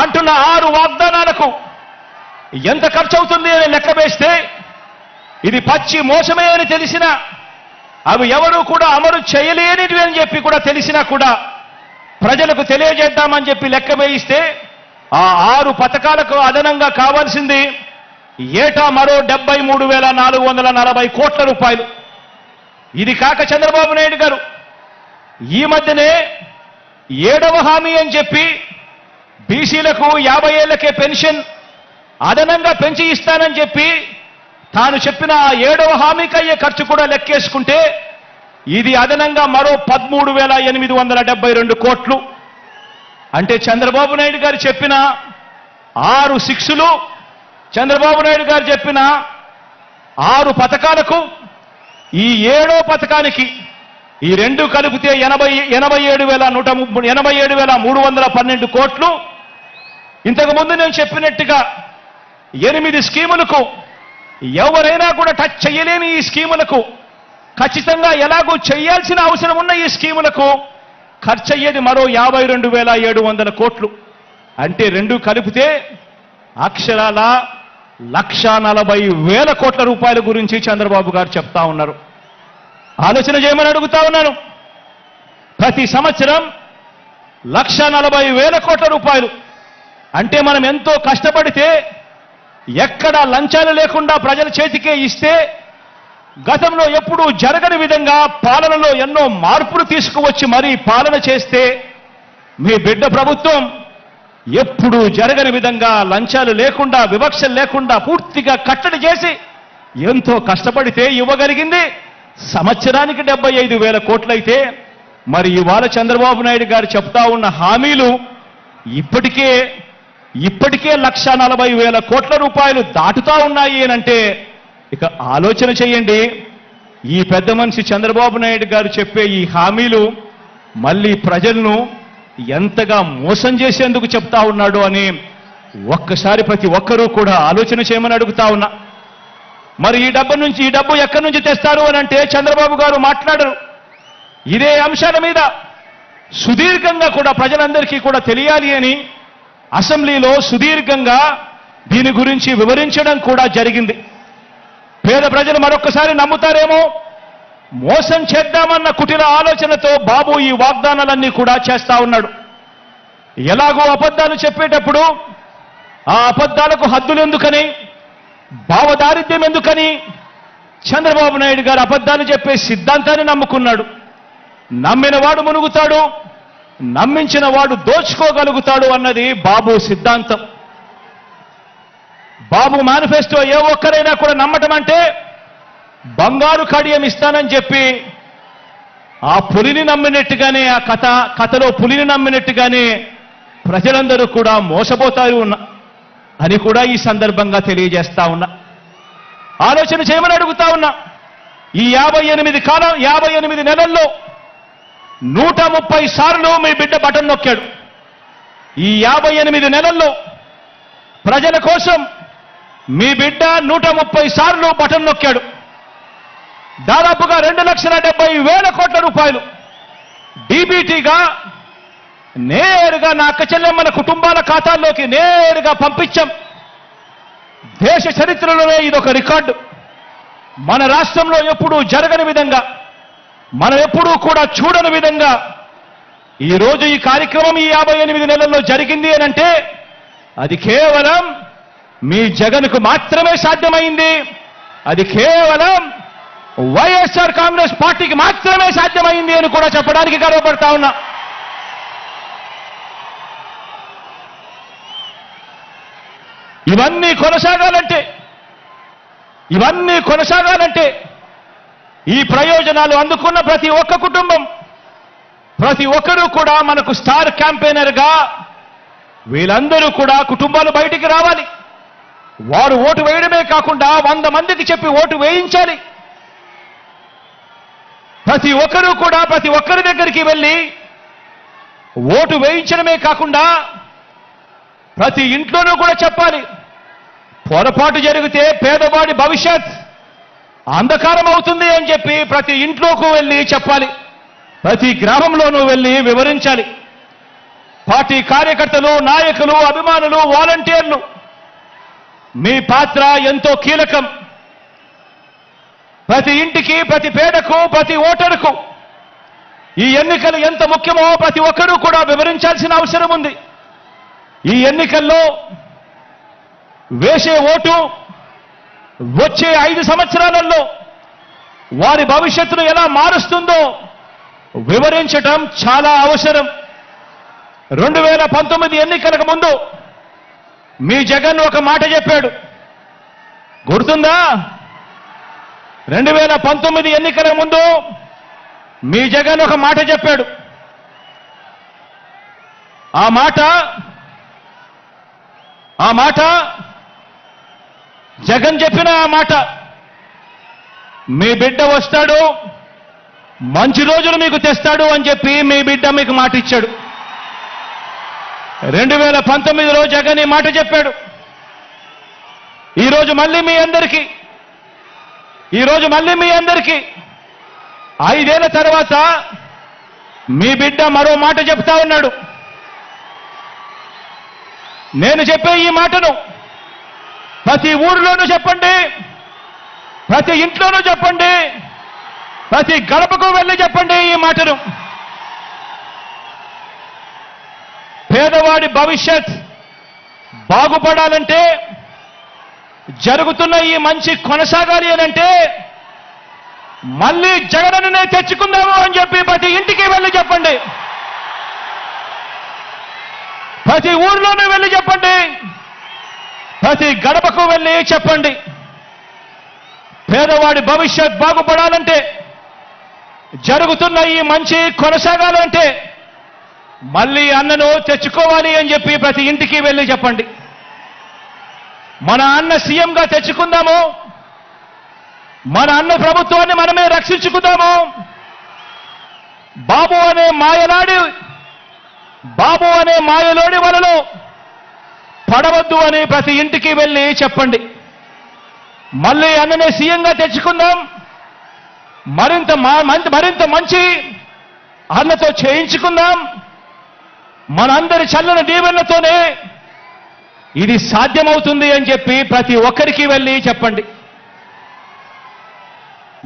అంటున్న 6 వాగ్దానాలకు ఎంత ఖర్చు అవుతుంది అని లెక్క వేస్తే ఇది పచ్చి మోసమే అని తెలిసినా, అవి ఎవరూ కూడా అమలు చేయలేనివి అని చెప్పి కూడా తెలిసినా కూడా ప్రజలకు తెలియజేద్దామని చెప్పి లెక్క వేయిస్తే ఆ 6 పథకాలకు అదనంగా కావాల్సింది ఏటా మరో 73,440 కోట్ల రూపాయలు. ఇది కాక చంద్రబాబు నాయుడు గారు ఈ మధ్యనే 7వ హామీ అని చెప్పి బీసీలకు 50 ఏళ్లకే పెన్షన్ అదనంగా పెంచి ఇస్తానని చెప్పి తాను చెప్పిన ఆ 7వ హామీకి అయ్యే ఖర్చు కూడా లెక్కేసుకుంటే ఇది అదనంగా మరో 13,872 కోట్లు. అంటే చంద్రబాబు నాయుడు గారు చెప్పిన 6 6లు, చంద్రబాబు నాయుడు గారు చెప్పిన 6 పథకాలకు ఈ 7వ పథకానికి ఈ రెండు కలిపితే 87,312 కోట్లు. ఇంతకుముందు నేను చెప్పినట్టుగా 8 స్కీములకు ఎవరైనా కూడా టచ్ చేయలేని ఈ స్కీములకు, ఖచ్చితంగా ఎలాగూ చేయాల్సిన అవసరం ఉన్న ఈ స్కీములకు ఖర్చు అయ్యేది మరో 52,700 కోట్లు. అంటే రెండు కలిపితే అక్షరాల 1,40,000 కోట్ల రూపాయల గురించి చంద్రబాబు గారు చెప్తా ఉన్నారు. ఆలోచన చేయమని అడుగుతా ఉన్నాను. ప్రతి సంవత్సరం 1,40,000 కోట్ల రూపాయలు అంటే మనం ఎంతో కష్టపడితే ఎక్కడ లంచాలు లేకుండా ప్రజల చేతికే ఇస్తే గతంలో ఎప్పుడూ జరగని విధంగా పాలనలో ఎన్నో మార్పులు తీసుకువచ్చి మరీ పాలన చేస్తే మీ బిడ్డ ప్రభుత్వం ఎప్పుడూ జరగని విధంగా లంచాలు లేకుండా వివక్షలు లేకుండా పూర్తిగా కట్టడి చేసి ఎంతో కష్టపడితే ఇవ్వగలిగింది సంవత్సరానికి 75,000 కోట్లయితే మరి ఇవాళ చంద్రబాబు నాయుడు గారు చెప్తా ఉన్న హామీలు ఇప్పటికే 1,40,000 కోట్ల రూపాయలు దాటుతా ఉన్నాయి అనంటే ఇక ఆలోచన చేయండి. ఈ పెద్ద మనిషి చంద్రబాబు నాయుడు గారు చెప్పే ఈ హామీలు మళ్ళీ ప్రజలను ఎంతగా మోసం చేసేందుకు చెప్తా ఉన్నాడు అని ఒక్కసారి ప్రతి ఒక్కరూ కూడా ఆలోచన చేయమని అడుగుతా ఉన్నా. మరి ఈ డబ్బు ఎక్కడి నుంచి తెస్తారు అని అంటే చంద్రబాబు గారు మాట్లాడరు. ఇదే అంశాల మీద సుదీర్ఘంగా కూడా ప్రజలందరికీ కూడా తెలియాలి అని అసెంబ్లీలో సుదీర్ఘంగా దీని గురించి వివరించడం కూడా జరిగింది. పేద ప్రజలు మరొక్కసారి నమ్ముతారేమో, మోసం చేద్దామన్న కుటిల ఆలోచనతో బాబు ఈ వాగ్దానాలన్నీ కూడా చేస్తా ఉన్నాడు. ఎలాగో అబద్ధాలు చెప్పేటప్పుడు ఆ అబద్ధాలకు హద్దులెందుకని, భావదారిద్ర్యం ఎందుకని చంద్రబాబు నాయుడు గారు అబద్ధాలు చెప్పే సిద్ధాంతాన్ని నమ్ముకున్నాడు. నమ్మిన వాడు మునుగుతాడు, నమ్మించిన వాడు దోచుకోగలుగుతాడు అన్నది బాబు సిద్ధాంతం. బాబు మేనిఫెస్టో ఏ ఒక్కరైనా కూడా నమ్మటం అంటే బంగారు కడియం ఇస్తానని చెప్పి ఆ పులిని నమ్మినట్టుగానే ఆ కథలో పులిని నమ్మినట్టుగానే ప్రజలందరూ కూడా మోసపోతారు అని కూడా ఈ సందర్భంగా తెలియజేస్తా ఉన్నా. ఆలోచన చేయమని అడుగుతా ఉన్నా. ఈ 58 నెలల్లో 130 సార్లు మీ బిడ్డ బటన్ నొక్కాడు. ఈ 58 నెలల్లో ప్రజల కోసం మీ బిడ్డ 130 సార్లు బటన్ నొక్కాడు. దాదాపుగా 2,70,000 కోట్ల రూపాయలు డీబీటీగా నేరుగా నా అక్క చెల్లెమ్మల కుటుంబాల ఖాతాల్లోకి నేరుగా పంపించాం. దేశ చరిత్రలోనే ఇదొక రికార్డు. మన రాష్ట్రంలో ఎప్పుడూ జరగని విధంగా, మనం ఎప్పుడూ కూడా చూడని విధంగా ఈరోజు ఈ కార్యక్రమం ఈ 58 నెలల్లో జరిగింది అనంటే అది కేవలం మీ జగన్కు మాత్రమే సాధ్యమైంది. అది కేవలం వైఎస్ఆర్ కాంగ్రెస్ పార్టీకి మాత్రమే సాధ్యమైంది అని కూడా చెప్పడానికి గర్వపడతా ఉన్నా. ఇవన్నీ కొనసాగాలంటే ఈ ప్రయోజనాలు అందుకున్న ప్రతి ఒక్క కుటుంబం, ప్రతి ఒక్కరూ కూడా మనకు స్టార్ క్యాంపెయినర్గా వీళ్ళందరూ కూడా కుటుంబాలు బయటికి రావాలి. వారు ఓటు వేయడమే కాకుండా 100 మందికి చెప్పి ఓటు వేయించాలి. ప్రతి ఒక్కరూ కూడా ప్రతి ఒక్కరి దగ్గరికి వెళ్ళి ఓటు వేయించడమే కాకుండా ప్రతి ఇంట్లోనూ కూడా చెప్పాలి. పొరపాటు జరిగితే పేదవాడి భవిష్యత్ అంధకారం అవుతుంది అని చెప్పి ప్రతి ఇంట్లోకి వెళ్ళి చెప్పాలి. ప్రతి గ్రామంలోనూ వెళ్ళి వివరించాలి. పార్టీ కార్యకర్తలు, నాయకులు, అభిమానులు, వాలంటీర్లు మీ పాత్ర ఎంతో కీలకం. ప్రతి ఇంటికి, ప్రతి పేదకు, ప్రతి ఓటరుకు ఈ ఎన్నికలు ఎంత ముఖ్యమో ప్రతి ఒక్కరూ కూడా వివరించాల్సిన అవసరం ఉంది. ఈ ఎన్నికల్లో వేసే ఓటు వచ్చే 5 సంవత్సరాలలో వారి భవిష్యత్తును ఎలా మారుస్తుందో వివరించటం చాలా అవసరం. 2019 ఎన్నికలకు ముందు మీ జగన్ ఒక మాట చెప్పాడు, గుర్తుందా? 2019 ఎన్నికల ముందు మీ జగన్ ఒక మాట చెప్పాడు. ఆ మాట జగన్ చెప్పిన ఆ మాట, మీ బిడ్డ వస్తాడు, మంచి రోజులు మీకు తెస్తాడు అని చెప్పి మీ బిడ్డ మీకు మాట ఇచ్చాడు. 2019లో జగన్ ఈ మాట చెప్పాడు. ఈరోజు మళ్ళీ మీ అందరికీ 5 ఏళ్ల తర్వాత మీ బిడ్డ మరో మాట చెప్తా ఉన్నాడు. నేను చెప్పే ఈ మాటను ప్రతి ఊరిలోనూ చెప్పండి, ప్రతి ఇంట్లోనూ చెప్పండి, ప్రతి గడపకు వెళ్ళి చెప్పండి ఈ మాటను. పేదవాడి భవిష్యత్ బాగుపడాలంటే, జరుగుతున్న ఈ మంచి కొనసాగాలి అనంటే మళ్ళీ జగనన్నే తెచ్చుకుందాము అని చెప్పి ప్రతి ఇంటికి వెళ్ళి చెప్పండి. ప్రతి ఊర్లోనూ వెళ్ళి చెప్పండి. ప్రతి గడపకు వెళ్ళి చెప్పండి. పేదవాడి భవిష్యత్ బాగుపడాలంటే, జరుగుతున్న ఈ మంచి కొనసాగాలంటే మళ్ళీ అన్నను తెచ్చుకోవాలి అని చెప్పి ప్రతి ఇంటికి వెళ్ళి చెప్పండి. మన అన్న సీఎంగా తెచ్చుకుందాము. మన అన్న ప్రభుత్వాన్ని మనమే రక్షించుకుందాము. బాబు అనే మాయలోడి వలలో పడవద్దు అని ప్రతి ఇంటికి వెళ్ళి చెప్పండి. మళ్ళీ అన్ననే సీఎంగా తెచ్చుకుందాం. మరింత మంచి అన్నతో చేయించుకుందాం. మనందరి చల్లని దీవెనలతోనే ఇది సాధ్యమవుతుంది అని చెప్పి ప్రతి ఒక్కరికి వెళ్ళి చెప్పండి.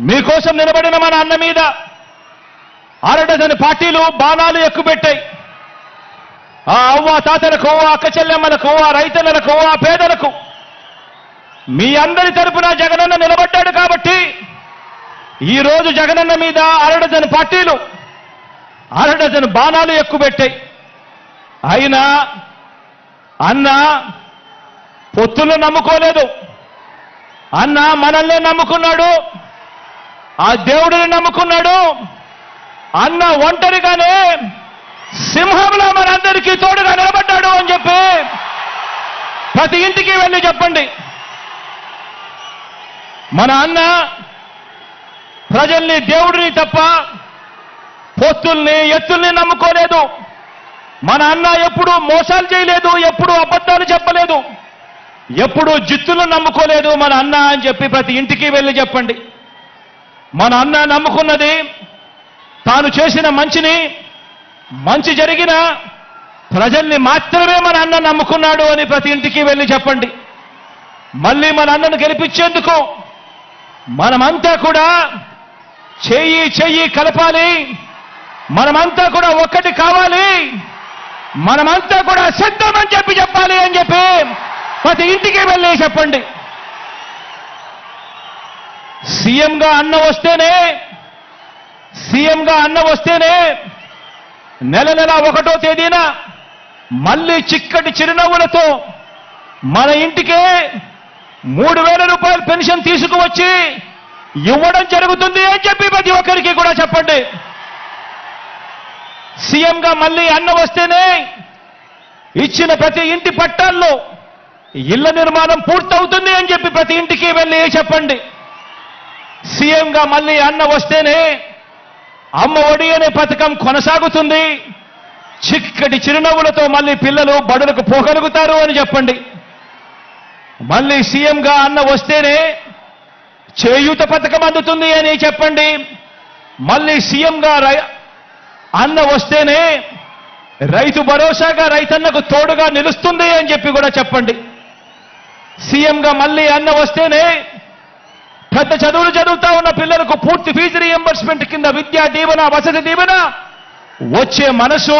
మీకోసం నిలబడిన మన అన్న మీద అరడజను పార్టీలు బాణాలు ఎక్కుపెట్టాయి. ఆ అవ్వ తాతలకు, ఆ అక్క చెల్లెమ్మలకు, ఆ రైతులకు, ఆ పేదలకు మీ అందరి తరపున జగనన్న నిలబడ్డాడు కాబట్టి ఈ రోజు జగనన్న మీద అరడజను పార్టీలు అరడజను బాణాలు ఎక్కుపెట్టాయి. అయినా అన్న పొత్తులు నమ్ముకోలేదు. అన్న మనల్ని నమ్ముకున్నాడు. ఆ దేవుడిని నమ్ముకున్నాడు. అన్న ఒంటరిగానే సింహంలో మనందరికీ తోడుగా నిలబడ్డాడు అని చెప్పి ప్రతి ఇంటికి వెళ్ళి చెప్పండి. మన అన్న ప్రజల్ని, దేవుడిని తప్ప పొత్తుల్ని, ఎత్తుల్ని నమ్ముకోలేదు. మన అన్న ఎప్పుడూ మోసాలు చేయలేదు, ఎప్పుడూ అబద్ధాలు చెప్పలేదు, ఎప్పుడూ జిత్తులను నమ్ముకోలేదు మన అన్న అని చెప్పి ప్రతి ఇంటికి వెళ్ళి చెప్పండి. మన అన్న నమ్ముకున్నది తాను చేసిన మంచి జరిగిన ప్రజల్ని మాత్రమే మన అన్న నమ్ముకున్నాడు అని ప్రతి ఇంటికి వెళ్ళి చెప్పండి. మళ్ళీ మన అన్నను గెలిపించేందుకు మనమంతా కూడా చెయ్యి కలపాలి. మనమంతా కూడా ఒక్కటి కావాలి. మనమంతా కూడా సిద్ధమని చెప్పాలి అని చెప్పి ప్రతి ఇంటికి వెళ్ళి చెప్పండి. సీఎంగా అన్న వస్తేనే నెల 1వ తేదీన మళ్ళీ చిక్కటి చిరునవ్వులతో మన ఇంటికే 3,000 రూపాయల పెన్షన్ తీసుకువచ్చి ఇవ్వడం జరుగుతుంది అని చెప్పి ప్రతి ఒక్కరికి కూడా చెప్పండి. సీఎంగా మళ్ళీ అన్న వస్తేనే ఇచ్చిన ప్రతి ఇంటి పట్టాల్లో ఇళ్ల నిర్మాణం పూర్తవుతుంది అని చెప్పి ప్రతి ఇంటికి వెళ్ళి చెప్పండి. సీఎంగా మళ్ళీ అన్న వస్తేనే అమ్మ ఒడి అనే పథకం కొనసాగుతుంది. చిక్కటి చిరునవ్వులతో మళ్ళీ పిల్లలు బడులకు పోగలుగుతారు అని చెప్పండి. మళ్ళీ సీఎంగా అన్న వస్తేనే చేయూత పథకం అందుతుంది అని చెప్పండి. మళ్ళీ సీఎంగా అన్న వస్తేనే రైతు భరోసాగా రైతన్నకు తోడుగా నిలుస్తుంది అని చెప్పి కూడా చెప్పండి. సీఎంగా మళ్ళీ అన్న వస్తేనే పెద్ద చదువులు చదువుతా ఉన్న పిల్లలకు పూర్తి ఫీజు రీఎంబర్స్మెంట్ కింద విద్యా దీవెన, వసతి దీవెన వచ్చే మనసు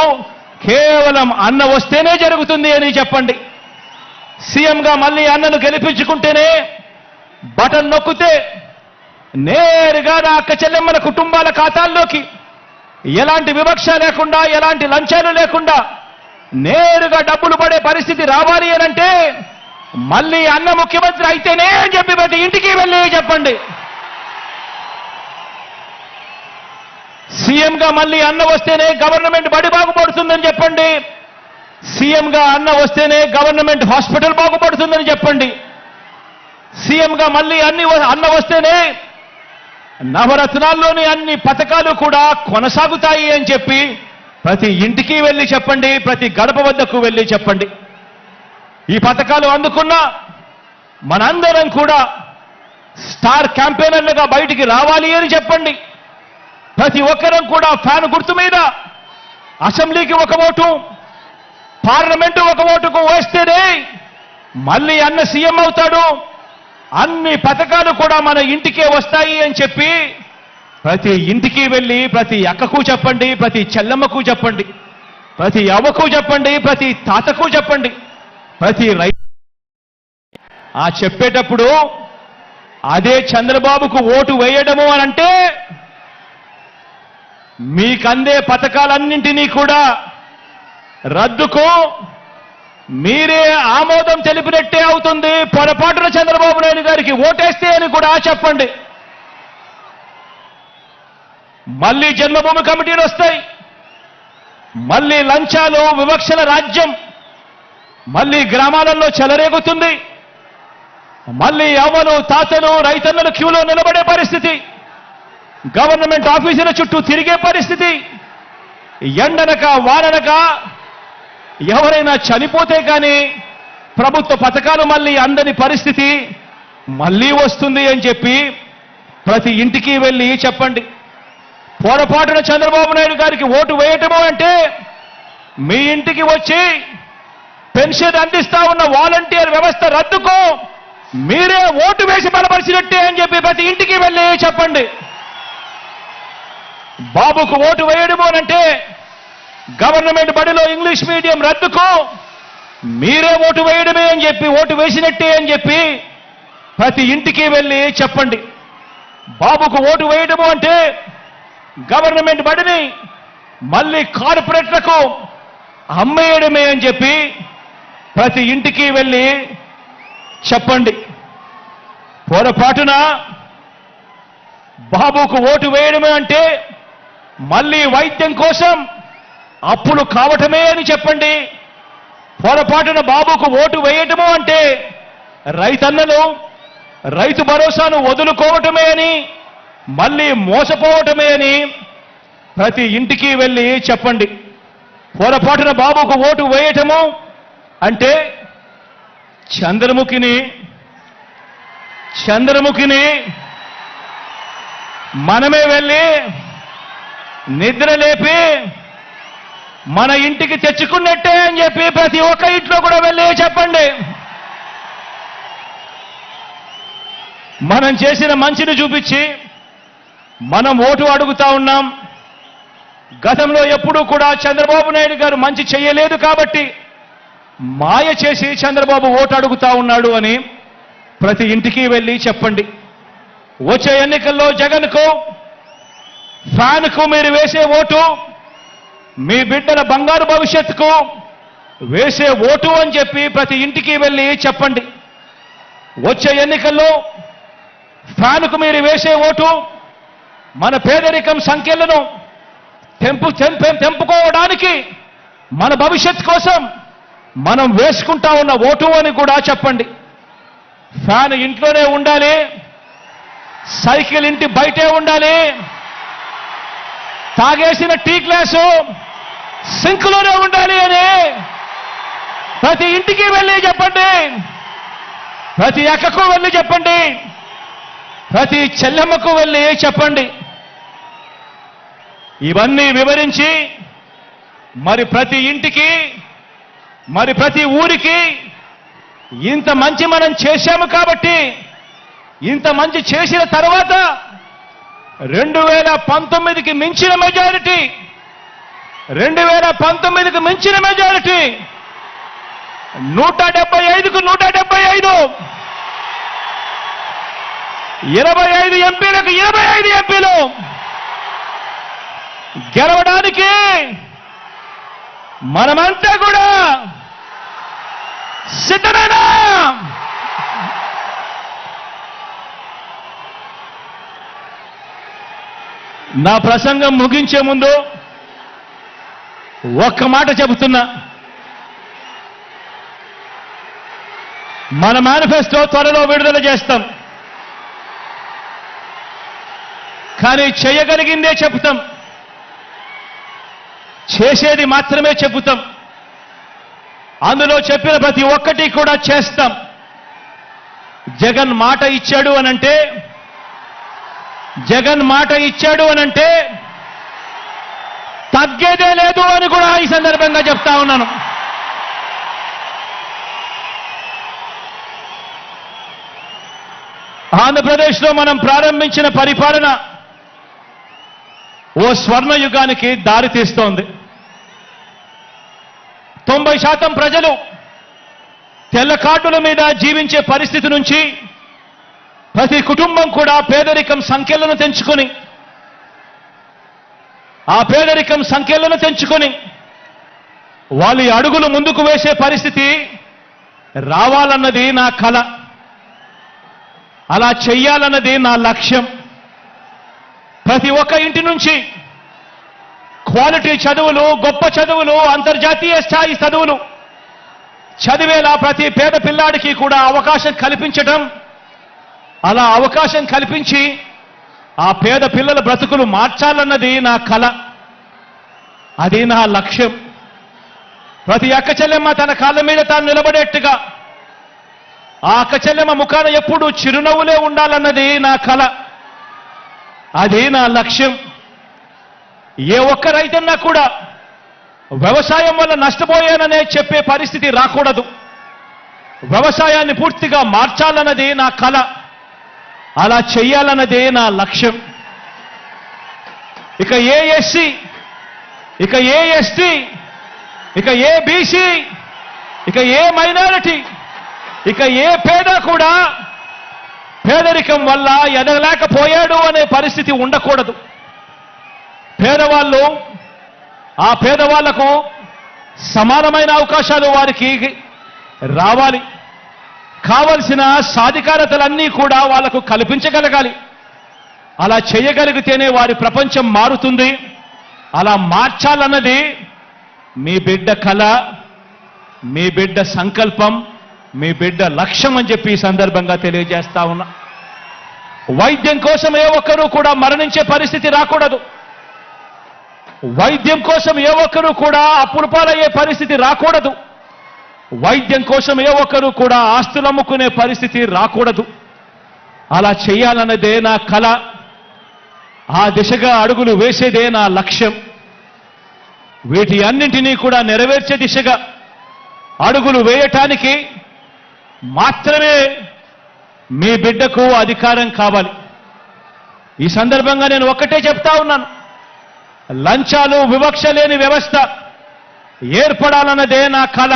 కేవలం అన్న వస్తేనే జరుగుతుంది అని చెప్పండి. సీఎంగా మళ్ళీ అన్నను గెలిపించుకుంటేనే బటన్ నొక్కితే నేరుగా నా అక్క చెల్లెమ్మల కుటుంబాల ఖాతాల్లోకి ఎలాంటి వివక్ష లేకుండా, ఎలాంటి లంచాలు లేకుండా నేరుగా డబ్బులు పడే పరిస్థితి రావాలి అనంటే మళ్ళీ అన్న ముఖ్యమంత్రి అయితేనే అని చెప్పి ప్రతి ఇంటికి వెళ్ళి చెప్పండి. సీఎంగా మళ్ళీ అన్న వస్తేనే గవర్నమెంట్ బడి బాగుపడుతుందని చెప్పండి. సీఎంగా అన్న వస్తేనే గవర్నమెంట్ హాస్పిటల్ బాగుపడుతుందని చెప్పండి. సీఎంగా మళ్ళీ అన్న వస్తేనే నవరత్నాల్లోని అన్ని పథకాలు కూడా కొనసాగుతాయి అని చెప్పి ప్రతి ఇంటికి వెళ్ళి చెప్పండి. ప్రతి గడప వద్దకు వెళ్ళి చెప్పండి. ఈ పథకాలు అందుకున్న మనందరం కూడా స్టార్ క్యాంపెయినర్లుగా బయటికి రావాలి అని చెప్పండి. ప్రతి ఒక్కరం కూడా ఫ్యాన్ గుర్తు మీద అసెంబ్లీకి 1 ఓటు, పార్లమెంటు 1 ఓటుకు వేస్తేనే మళ్ళీ అన్న సీఎం అవుతాడు. అన్ని పథకాలు కూడా మన ఇంటికే వస్తాయి అని చెప్పి ప్రతి ఇంటికి వెళ్ళి ప్రతి అక్కకు చెప్పండి, ప్రతి చెల్లమ్మకు చెప్పండి, ప్రతి అవ్వకు చెప్పండి, ప్రతి తాతకు చెప్పండి, ప్రతి ఆ చెప్పేటప్పుడు అదే చంద్రబాబుకు ఓటు వేయడము అనంటే మీకందే పథకాలన్నింటినీ కూడా రద్దుకు మీరే ఆమోదం తెలిపినట్టే అవుతుంది. పొరపాటున చంద్రబాబు నాయుడు గారికి ఓటేస్తే అని కూడా చెప్పండి. మళ్ళీ జన్మభూమి కమిటీలు వస్తాయి, మళ్ళీ లంచాలు, వివక్షల రాజ్యం మళ్ళీ గ్రామాలలో చెలరేగుతుంది. మళ్ళీ అవ్వలు, తాతలు, రైతన్నలు క్యూలో నిలబడే పరిస్థితి, గవర్నమెంట్ ఆఫీసుల చుట్టూ తిరిగే పరిస్థితి, ఎండనక వాననక ఎవరైనా చనిపోతే కానీ ప్రభుత్వ పథకాలు మళ్ళీ అందని పరిస్థితి మళ్ళీ వస్తుంది అని చెప్పి ప్రతి ఇంటికి వెళ్ళి చెప్పండి. పొరపాటున చంద్రబాబు నాయుడు గారికి ఓటు వేయటము అంటే మీ ఇంటికి వచ్చి పెన్షన్ అందిస్తా ఉన్న వాలంటీర్ వ్యవస్థ రద్దుకు మీరే ఓటు వేసి బలపరిచినట్టే అని చెప్పి ప్రతి ఇంటికి వెళ్ళి చెప్పండి. బాబుకు ఓటు వేయడము అనంటే గవర్నమెంట్ బడిలో ఇంగ్లీష్ మీడియం రద్దుకు మీరే ఓటు వేయడమే అని చెప్పి, ఓటు వేసినట్టే అని చెప్పి ప్రతి ఇంటికి వెళ్ళి చెప్పండి. బాబుకు ఓటు వేయడము అంటే గవర్నమెంట్ బడిని మళ్ళీ కార్పొరేట్లకు అమ్మేయడమే అని చెప్పి ప్రతి ఇంటికి వెళ్ళి చెప్పండి. పొరపాటున బాబుకు ఓటు వేయడమే అంటే మళ్ళీ వైద్యం కోసం అప్పులు కావటమే అని చెప్పండి. పొరపాటున బాబుకు ఓటు వేయటము అంటే రైతన్నలు రైతు భరోసాను వదులుకోవటమే అని, మళ్ళీ మోసపోవటమే అని ప్రతి ఇంటికి వెళ్ళి చెప్పండి. పొరపాటున బాబుకు ఓటు వేయటము అంటే చంద్రముఖిని మనమే వెళ్ళి నిద్ర లేపి మన ఇంటికి తెచ్చుకున్నట్టే అని చెప్పి ప్రతి ఒక్క ఇంట్లో కూడా వెళ్ళి చెప్పండి. మనం చేసిన మంచిని చూపించి మనం ఓటు అడుగుతా ఉన్నాం. గతంలో ఎప్పుడూ కూడా చంద్రబాబు నాయుడు గారు మంచి చేయలేదు కాబట్టి మాయ చేసి చంద్రబాబు ఓటు అడుగుతా ఉన్నాడు అని ప్రతి ఇంటికి వెళ్ళి చెప్పండి. వచ్చే ఎన్నికల్లో జగన్కు, ఫ్యాన్కు మీరు వేసే ఓటు మీ బిడ్డల బంగారు భవిష్యత్తుకు వేసే ఓటు అని చెప్పి ప్రతి ఇంటికి వెళ్ళి చెప్పండి. వచ్చే ఎన్నికల్లో ఫ్యాన్కు మీరు వేసే ఓటు మన పేదరికం సంఖ్యలను తెంపుకోవడానికి, మన భవిష్యత్ కోసం మనం వేసుకుంటా ఉన్న ఓటు అని కూడా చెప్పండి. ఫ్యాన్ ఇంట్లోనే ఉండాలి, సైకిల్ ఇంటి బయటే ఉండాలి, తాగేసిన టీ గ్లాసు సింక్లోనే ఉండాలి అని ప్రతి ఇంటికి వెళ్ళి చెప్పండి. ప్రతి అక్కకు వెళ్ళి చెప్పండి, ప్రతి చెల్లెమ్మకు వెళ్ళి చెప్పండి. ఇవన్నీ వివరించి మరి ప్రతి ఇంటికి, మరి ప్రతి ఊరికి ఇంత మంచి మనం చేశాము కాబట్టి, ఇంత మంచి చేసిన తర్వాత 2019కి మించిన మెజారిటీ, 2019కి మించిన మెజారిటీ 175కు 175, 25 ఎంపీలకు 25 ఎంపీలు గెలవడానికి మనమంతా కూడా సిద్ధమేనా? నా ప్రసంగం ముగించే ముందు ఒక్క మాట చెబుతున్నా. మన మేనిఫెస్టో త్వరలో విడుదల చేస్తాం, కానీ చేయగలిగిందే చెబుతాం, చేసేది మాత్రమే చెబుతాం. అందులో చెప్పిన ప్రతి ఒక్కటి కూడా చేస్తాం. జగన్ మాట ఇచ్చాడు అనంటే, జగన్ మాట ఇచ్చాడు అనంటే తగ్గేదే లేదు అని కూడా ఈ సందర్భంగా చెప్తా ఉన్నాను. ఆంధ్రప్రదేశ్లో మనం ప్రారంభించిన పరిపాలన ఓ స్వర్ణయుగానికి దారి తీస్తోంది. 90% ప్రజలు తెల్ల కార్డుల మీద జీవించే పరిస్థితి నుంచి ప్రతి కుటుంబం కూడా పేదరికం సంఖ్యలను తెంచుకొని వాళ్ళ అడుగులు ముందుకు వేసే పరిస్థితి రావాలన్నది నా కల. అలా చెయ్యాలన్నది నా లక్ష్యం. ప్రతి ఒక్క ఇంటి నుంచి క్వాలిటీ చదువులు, గొప్ప చదువులు, అంతర్జాతీయ స్థాయి చదువులు చదివేలా ప్రతి పేద పిల్లాడికి కూడా అవకాశం కల్పించడం, అలా అవకాశం కల్పించి ఆ పేద పిల్లల బ్రతుకులు మార్చాలన్నది నా కల. అది నా లక్ష్యం. ప్రతి అక్క చెల్లెమ్మ తన కాళ్ళ మీద తాను నిలబడేట్టుగా, ఆ అక్క చెల్లెమ్మ ముఖాన ఎప్పుడూ చిరునవ్వులే ఉండాలన్నది నా కల. అది నా లక్ష్యం. ఏ ఒక్క రైతన్నా కూడా వ్యవసాయం వల్ల నష్టపోయాననే చెప్పే పరిస్థితి రాకూడదు. వ్యవసాయాన్ని పూర్తిగా మార్చాలన్నది నా కల. అలా చెయ్యాలన్నదే నా లక్ష్యం. ఇక ఏ ఎస్సీ, ఇక ఏ ఎస్టీ, ఇక ఏ బీసీ, ఇక ఏ మైనారిటీ, ఇక ఏ పేద కూడా పేదరికం వల్ల ఎదగలేకపోయాడు అనే పరిస్థితి ఉండకూడదు. పేదవాళ్ళు, ఆ పేదవాళ్లకు సమానమైన అవకాశాలు వారికి రావాలి. కావలసిన సాధికారతలన్నీ కూడా వాళ్లకు కల్పించగలగాలి. అలా చేయగలిగితేనే వారి ప్రపంచం మారుతుంది. అలా మార్చాలన్నది మీ బిడ్డ కళ, మీ బిడ్డ సంకల్పం, మీ బిడ్డ లక్ష్యం అని చెప్పి ఈ సందర్భంగా తెలియజేస్తా ఉన్నా. వైద్యం కోసం ఏ ఒక్కరూ కూడా మరణించే పరిస్థితి రాకూడదు. వైద్యం కోసం ఏ ఒక్కరూ కూడా అప్పుల పాలయ్యే పరిస్థితి రాకూడదు. వైద్యం కోసం ఏ ఒక్కరూ కూడా ఆస్తులు అమ్ముకునే పరిస్థితి రాకూడదు. అలా చేయాలన్నదే నా కల. ఆ దిశగా అడుగులు వేసేదే నా లక్ష్యం. వీటి అన్నింటినీ కూడా నెరవేర్చే దిశగా అడుగులు వేయటానికి మాత్రమే మీ బిడ్డకు అధికారం కావాలి. ఈ సందర్భంగా నేను ఒక్కటే చెప్తా ఉన్నాను. లంచాలు, వివక్ష లేని వ్యవస్థ ఏర్పడాలన్నదే నా కల,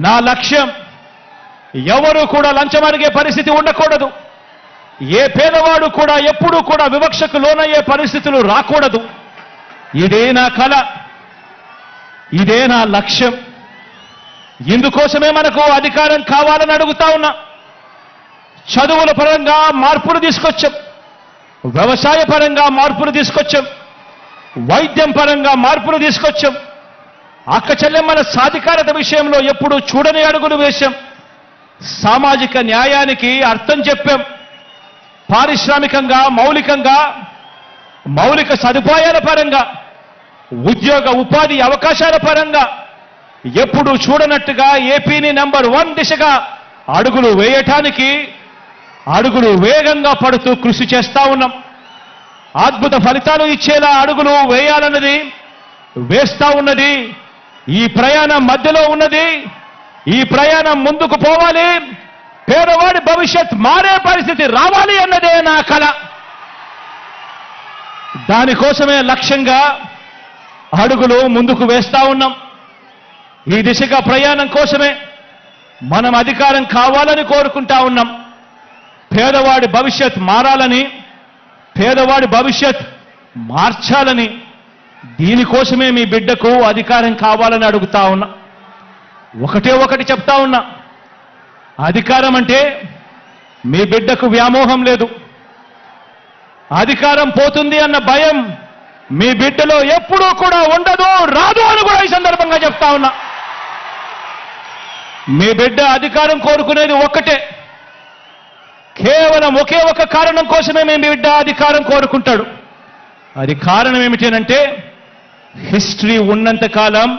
నా లక్ష్యం. ఎవరు కూడా లంచం అడిగే పరిస్థితి ఉండకూడదు. ఏ పేదవాడు కూడా ఎప్పుడూ కూడా వివక్షకు లోనయ్యే పరిస్థితులు రాకూడదు. ఇదే నా కల, ఇదే నా లక్ష్యం. ఇందుకోసమే మనకు అధికారం కావాలని అడుగుతా ఉన్నా. చదువుల పరంగా మార్పులు తీసుకొచ్చాం, వ్యవసాయ పరంగా మార్పులు తీసుకొచ్చాం, వైద్యం పరంగా మార్పులు తీసుకొచ్చాం. అక్క చెల్లెమ్మల సాధికారత విషయంలో ఎప్పుడూ చూడని అడుగులు వేశాం. సామాజిక న్యాయానికి అర్థం చెప్పాం. పారిశ్రామికంగా, మౌలిక సదుపాయాల పరంగా, ఉద్యోగ ఉపాధి అవకాశాల పరంగా ఎప్పుడూ చూడనట్టుగా ఏపీని నంబర్ 1 దిశగా అడుగులు వేయటానికి అడుగులు వేగంగా పడుతూ కృషి చేస్తా ఉన్నాం. అద్భుత ఫలితాలు ఇచ్చేలా అడుగులు వేయాలన్నది, వేస్తా ఉన్నది. ఈ ప్రయాణం మధ్యలో ఉన్నది. ఈ ప్రయాణం ముందుకు పోవాలి. పేదవాడి భవిష్యత్ మారే పరిస్థితి రావాలి అన్నదే నా కల. దానికోసమే లక్ష్యంగా అడుగులు ముందుకు వేస్తా ఉన్నాం. ఈ దిశగా ప్రయాణం కోసమే మనం అధికారం కావాలని కోరుకుంటా ఉన్నాం. పేదవాడి భవిష్యత్ మారాలని, పేదవాడి భవిష్యత్ మార్చాలని, దీనికోసమే మీ బిడ్డకు అధికారం కావాలని అడుగుతా ఉన్నా. ఒకటి చెప్తా ఉన్నా. అధికారం అంటే మీ బిడ్డకు వ్యామోహం లేదు. అధికారం పోతుంది అన్న భయం మీ బిడ్డలో ఎప్పుడూ కూడా ఉండదు, రాదు అని కూడా ఈ సందర్భంగా చెప్తా ఉన్నా. మీ బిడ్డ అధికారం కోరుకునేది ఒక్కటే, కేవలం ఒకే ఒక కారణం కోసమే మీ బిడ్డ అధికారం కోరుకుంటాడు. అది కారణం ఏమిటంటే హిస్టరీ ఉన్నంతకాలం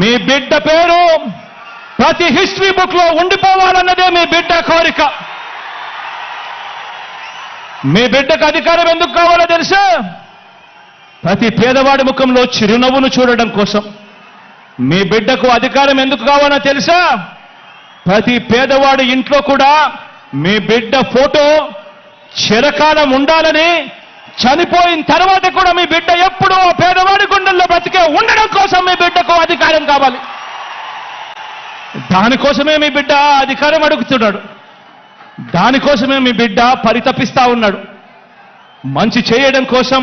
మీ బిడ్డ పేరు ప్రతి హిస్టరీ బుక్ లో ఉండిపోవాలన్నదే మీ బిడ్డ కోరిక. మీ బిడ్డకు అధికారం ఎందుకు కావాలో తెలుసా? ప్రతి పేదవాడి ముఖంలో చిరునవ్వును చూడడం కోసం. మీ బిడ్డకు అధికారం ఎందుకు కావాలో తెలుసా? ప్రతి పేదవాడి ఇంట్లో కూడా మీ బిడ్డ ఫోటో చిరకాలం ఉండాలని, చనిపోయిన తర్వాత కూడా మీ బిడ్డ ఎప్పుడూ ఆ పేదవాడి గుండెల్లో బతికే ఉండడం కోసం మీ బిడ్డకు అధికారం కావాలి. దానికోసమే మీ బిడ్డ అధికారం అడుగుతున్నాడు. దానికోసమే మీ బిడ్డ పరితపిస్తా ఉన్నాడు. మంచి చేయడం కోసం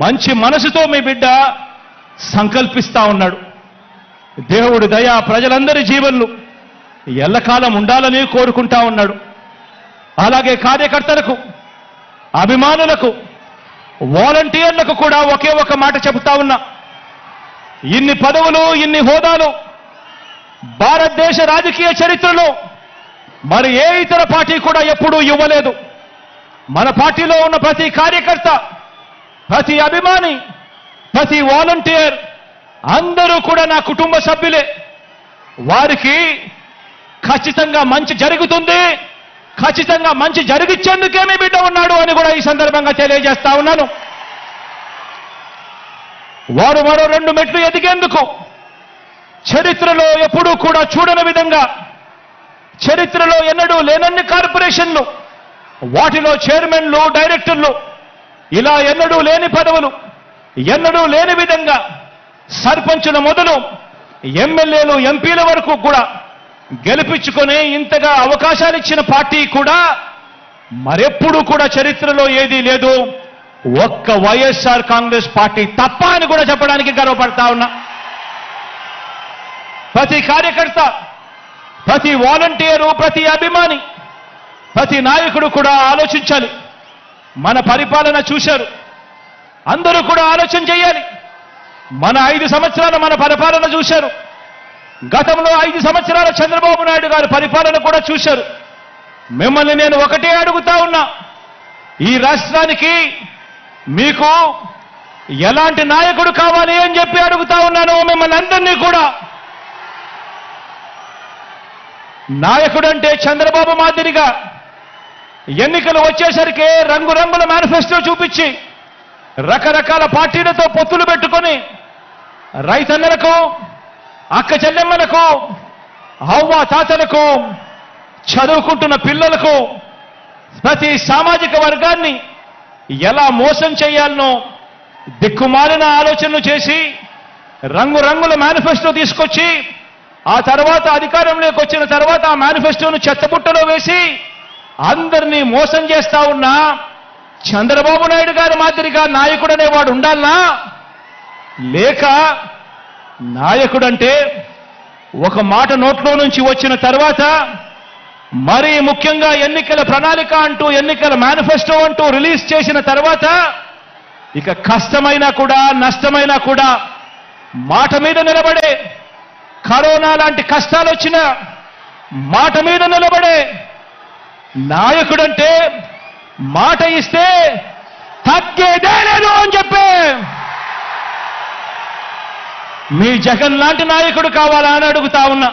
మంచి మనసుతో మీ బిడ్డ సంకల్పిస్తా ఉన్నాడు. దేవుడి దయ ప్రజలందరి జీవన్లు ఎల్లకాలం ఉండాలని కోరుకుంటా ఉన్నాడు. అలాగే కార్యకర్తలకు, అభిమానులకు, వాలంటీర్లకు కూడా ఒకే ఒక మాట చెబుతా ఉన్నా. ఇన్ని పదవులు, ఇన్ని హోదాలు భారతదేశ రాజకీయ చరిత్రలో మరి ఏ ఇతర పార్టీ కూడా ఎప్పుడూ ఇవ్వలేదు. మన పార్టీలో ఉన్న ప్రతి కార్యకర్త, ప్రతి అభిమాని, ప్రతి వాలంటీర్ అందరూ కూడా నా కుటుంబ సభ్యులే. వారికి ఖచ్చితంగా మంచి జరుగుతుంది, ఖచ్చితంగా మంచి జరిగించేందుకే మీ బిడ్డ ఉన్నాడు అని కూడా ఈ సందర్భంగా తెలియజేస్తా ఉన్నాను. వారు మరో 2 మెట్లు ఎదిగేందుకు చరిత్రలో ఎప్పుడూ కూడా చూడని విధంగా, చరిత్రలో ఎన్నడూ లేనన్ని కార్పొరేషన్లు, వాటిలో చైర్మన్లు, డైరెక్టర్లు, ఇలా ఎన్నడూ లేని పదవులు, ఎన్నడూ లేని విధంగా సర్పంచుల మొదలు ఎమ్మెల్యేలు, ఎంపీల వరకు కూడా గెలిపించుకొని ఇంతగా అవకాశాలు ఇచ్చిన పార్టీ కూడా మరెప్పుడూ కూడా చరిత్రలో ఏదీ లేదు, ఒక్క వైఎస్ఆర్ కాంగ్రెస్ పార్టీ తప్ప అని కూడా చెప్పడానికి గర్వపడతా ఉన్నా. ప్రతి కార్యకర్త, ప్రతి వాలంటీరు, ప్రతి అభిమాని, ప్రతి నాయకుడు కూడా ఆలోచించాలి. మన పరిపాలన చూశారు, అందరూ కూడా ఆలోచన చేయాలి. మన 5 సంవత్సరాలు మన పరిపాలన చూశారు. గతంలో 5 సంవత్సరాల చంద్రబాబు నాయుడు గారి పరిపాలన కూడా చూశారు. మిమ్మల్ని నేను ఒకటే అడుగుతా ఉన్నా, ఈ రాష్ట్రానికి మీకు ఎలాంటి నాయకుడు కావాలి అని చెప్పి అడుగుతా ఉన్నాను మిమ్మల్ని అందరినీ కూడా. నాయకుడంటే చంద్రబాబు మాదిరిగా ఎన్నికలు వచ్చేసరికి రంగురంగుల మేనిఫెస్టో చూపించి రకరకాల పార్టీలతో పొత్తులు పెట్టుకొని రైతన్నలకు, అక్క చెల్లెమ్మలకు, అవ్వ తాతలకు, చదువుకుంటున్న పిల్లలకు, ప్రతి సామాజిక వర్గాన్ని ఎలా మోసం చేయాలనో దిక్కుమాలిన ఆలోచనలు చేసి రంగురంగుల మేనిఫెస్టో తీసుకొచ్చి ఆ తర్వాత అధికారంలోకి వచ్చిన తర్వాత ఆ మేనిఫెస్టోను చెత్తబుట్టలో వేసి అందరినీ మోసం చేస్తా ఉన్న చంద్రబాబు నాయుడు గారి మాదిరిగా నాయకుడనేవాడు ఉండాలనా? లేక నాయకుడంటే ఒక మాట నోట్లో నుంచి వచ్చిన తర్వాత మరీ ముఖ్యంగా ఎన్నికల ప్రణాళిక అంటూ, ఎన్నికల మేనిఫెస్టో అంటూ రిలీజ్ చేసిన తర్వాత ఇక కష్టమైనా కూడా, నష్టమైనా కూడా మాట మీద నిలబడే, కరోనా లాంటి కష్టాలు వచ్చినా మాట మీద నిలబడే నాయకుడంటే మాట ఇస్తే తగ్గేదే లేదు అని చెప్పే మీ జగన్ లాంటి నాయకుడు కావాలా అని అడుగుతా ఉన్నా.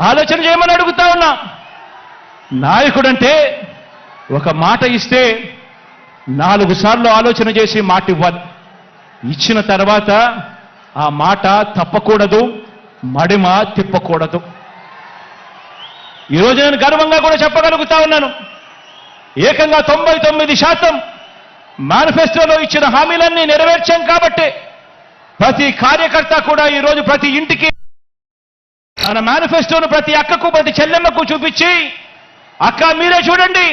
ఆలోచన చేయమని అడుగుతా ఉన్నా. నాయకుడంటే ఒక మాట ఇస్తే 4 సార్లు ఆలోచన చేసి మాట ఇవ్వాలి. ఇచ్చిన తర్వాత ఆ మాట తప్పకూడదు, మడిమ తిప్పకూడదు. ఈరోజు నేను గర్వంగా కూడా చెప్పగలుగుతా ఉన్నాను, ఏకంగా 99% మేనిఫెస్టోలో ఇచ్చిన హామీలన్నీ నెరవేర్చాం కాబట్టి ప్రతి కార్యకర్త కూడా ఈరోజు ప్రతి ఇంటికి తన మేనిఫెస్టోను ప్రతి అక్కకు, ప్రతి చెల్లెమ్మకు చూపించి, అక్క మీరే చూడండి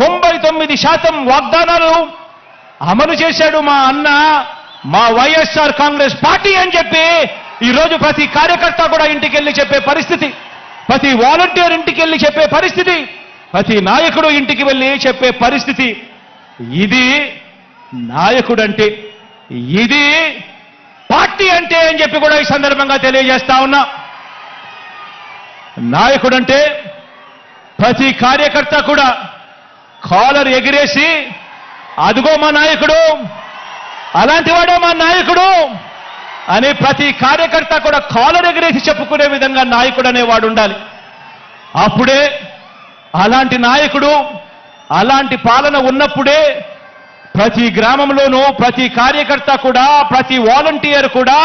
99% వాగ్దానాలు అమలు చేశాడు మా అన్న, మా వైఎస్ఆర్ కాంగ్రెస్ పార్టీ అని చెప్పి ఈరోజు ప్రతి కార్యకర్త కూడా ఇంటికి వెళ్ళి చెప్పే పరిస్థితి, ప్రతి వాలంటీర్ ఇంటికి వెళ్ళి చెప్పే పరిస్థితి, ప్రతి నాయకుడు ఇంటికి వెళ్ళి చెప్పే పరిస్థితి. ఇది నాయకుడంటే, ఇది పార్టీ అంటే అని చెప్పి కూడా ఈ సందర్భంగా తెలియజేస్తా ఉన్నా. నాయకుడంటే ప్రతి కార్యకర్త కూడా కాలర్ ఎగిరేసి అదిగో మా నాయకుడు, అలాంటి వాడే మా నాయకుడు అని ప్రతి కార్యకర్త కూడా కాలర్ ఎగిరేసి చెప్పుకునే విధంగా నాయకుడు అనేవాడు ఉండాలి. అప్పుడే అలాంటి నాయకుడు, అలాంటి పాలన ఉన్నప్పుడే ప్రతి గ్రామంలోనూ ప్రతి కార్యకర్త కూడా, ప్రతి వాలంటీర్ కూడా,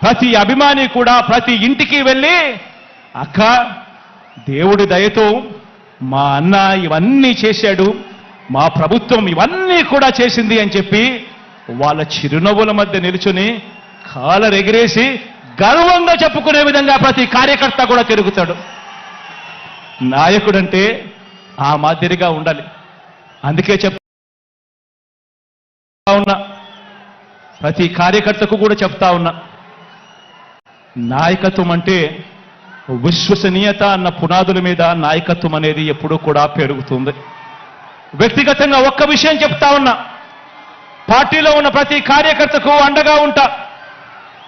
ప్రతి అభిమాని కూడా ప్రతి ఇంటికి వెళ్ళి అక్క దేవుడి దయతో మా అన్న ఇవన్నీ చేశాడు, మా ప్రభుత్వం ఇవన్నీ కూడా చేసింది అని చెప్పి వాళ్ళ చిరునవ్వుల మధ్య నిలుచుని కాలరెగిరేసి గర్వంగా చెప్పుకునే విధంగా ప్రతి కార్యకర్త కూడా తిరుగుతాడు. నాయకుడంటే ఆ మాదిరిగా ఉండాలి. అందుకే చెప్తా ఉన్నా, ప్రతి కార్యకర్తకు కూడా చెప్తా ఉన్నా, నాయకత్వం అంటే విశ్వసనీయత అన్న పునాదుల మీద నాయకత్వం అనేది ఎప్పుడూ కూడా పెరుగుతుంది. వ్యక్తిగతంగా ఒక్క విషయం చెప్తా ఉన్నా, పార్టీలో ఉన్న ప్రతి కార్యకర్తకు అండగా ఉంటా.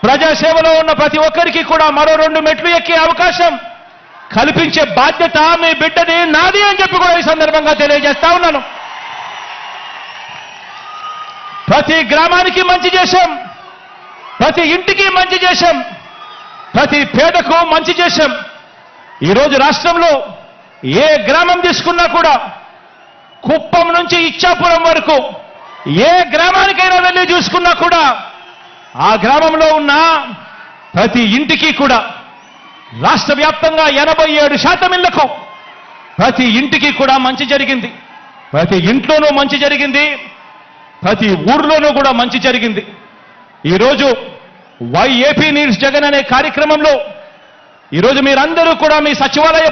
ప్రజాసేవలో ఉన్న ప్రతి ఒక్కరికి కూడా మరో 2 మెట్లు ఎక్కే అవకాశం కల్పించే బాధ్యత మీ బిడ్డది, నాది అని చెప్పి కూడా ఈ సందర్భంగా తెలియజేస్తా ఉన్నాను. ప్రతి గ్రామానికి మంచి చేశాం, ప్రతి ఇంటికి మంచి చేశాం, ప్రతి పేదకు మంచి చేశాం. ఈరోజు రాష్ట్రంలో ఏ గ్రామం తీసుకున్నా కూడా, కుప్పం నుంచి ఇచ్చాపురం వరకు ఏ గ్రామానికైనా వెళ్ళి చూసుకున్నా కూడా ఆ గ్రామంలో ఉన్న ప్రతి ఇంటికి కూడా రాష్ట్ర వ్యాప్తంగా 87% ఇళ్లకు ప్రతి ఇంటికి కూడా మంచి జరిగింది. ప్రతి ఇంట్లోనూ మంచి జరిగింది, ప్రతి ఊర్లోనూ కూడా మంచి జరిగింది. ఈరోజు వై ఏపీ నీడ్స్ జగన్ అనే కార్యక్రమంలో ఈరోజు మీరందరూ కూడా మీ సచివాలయ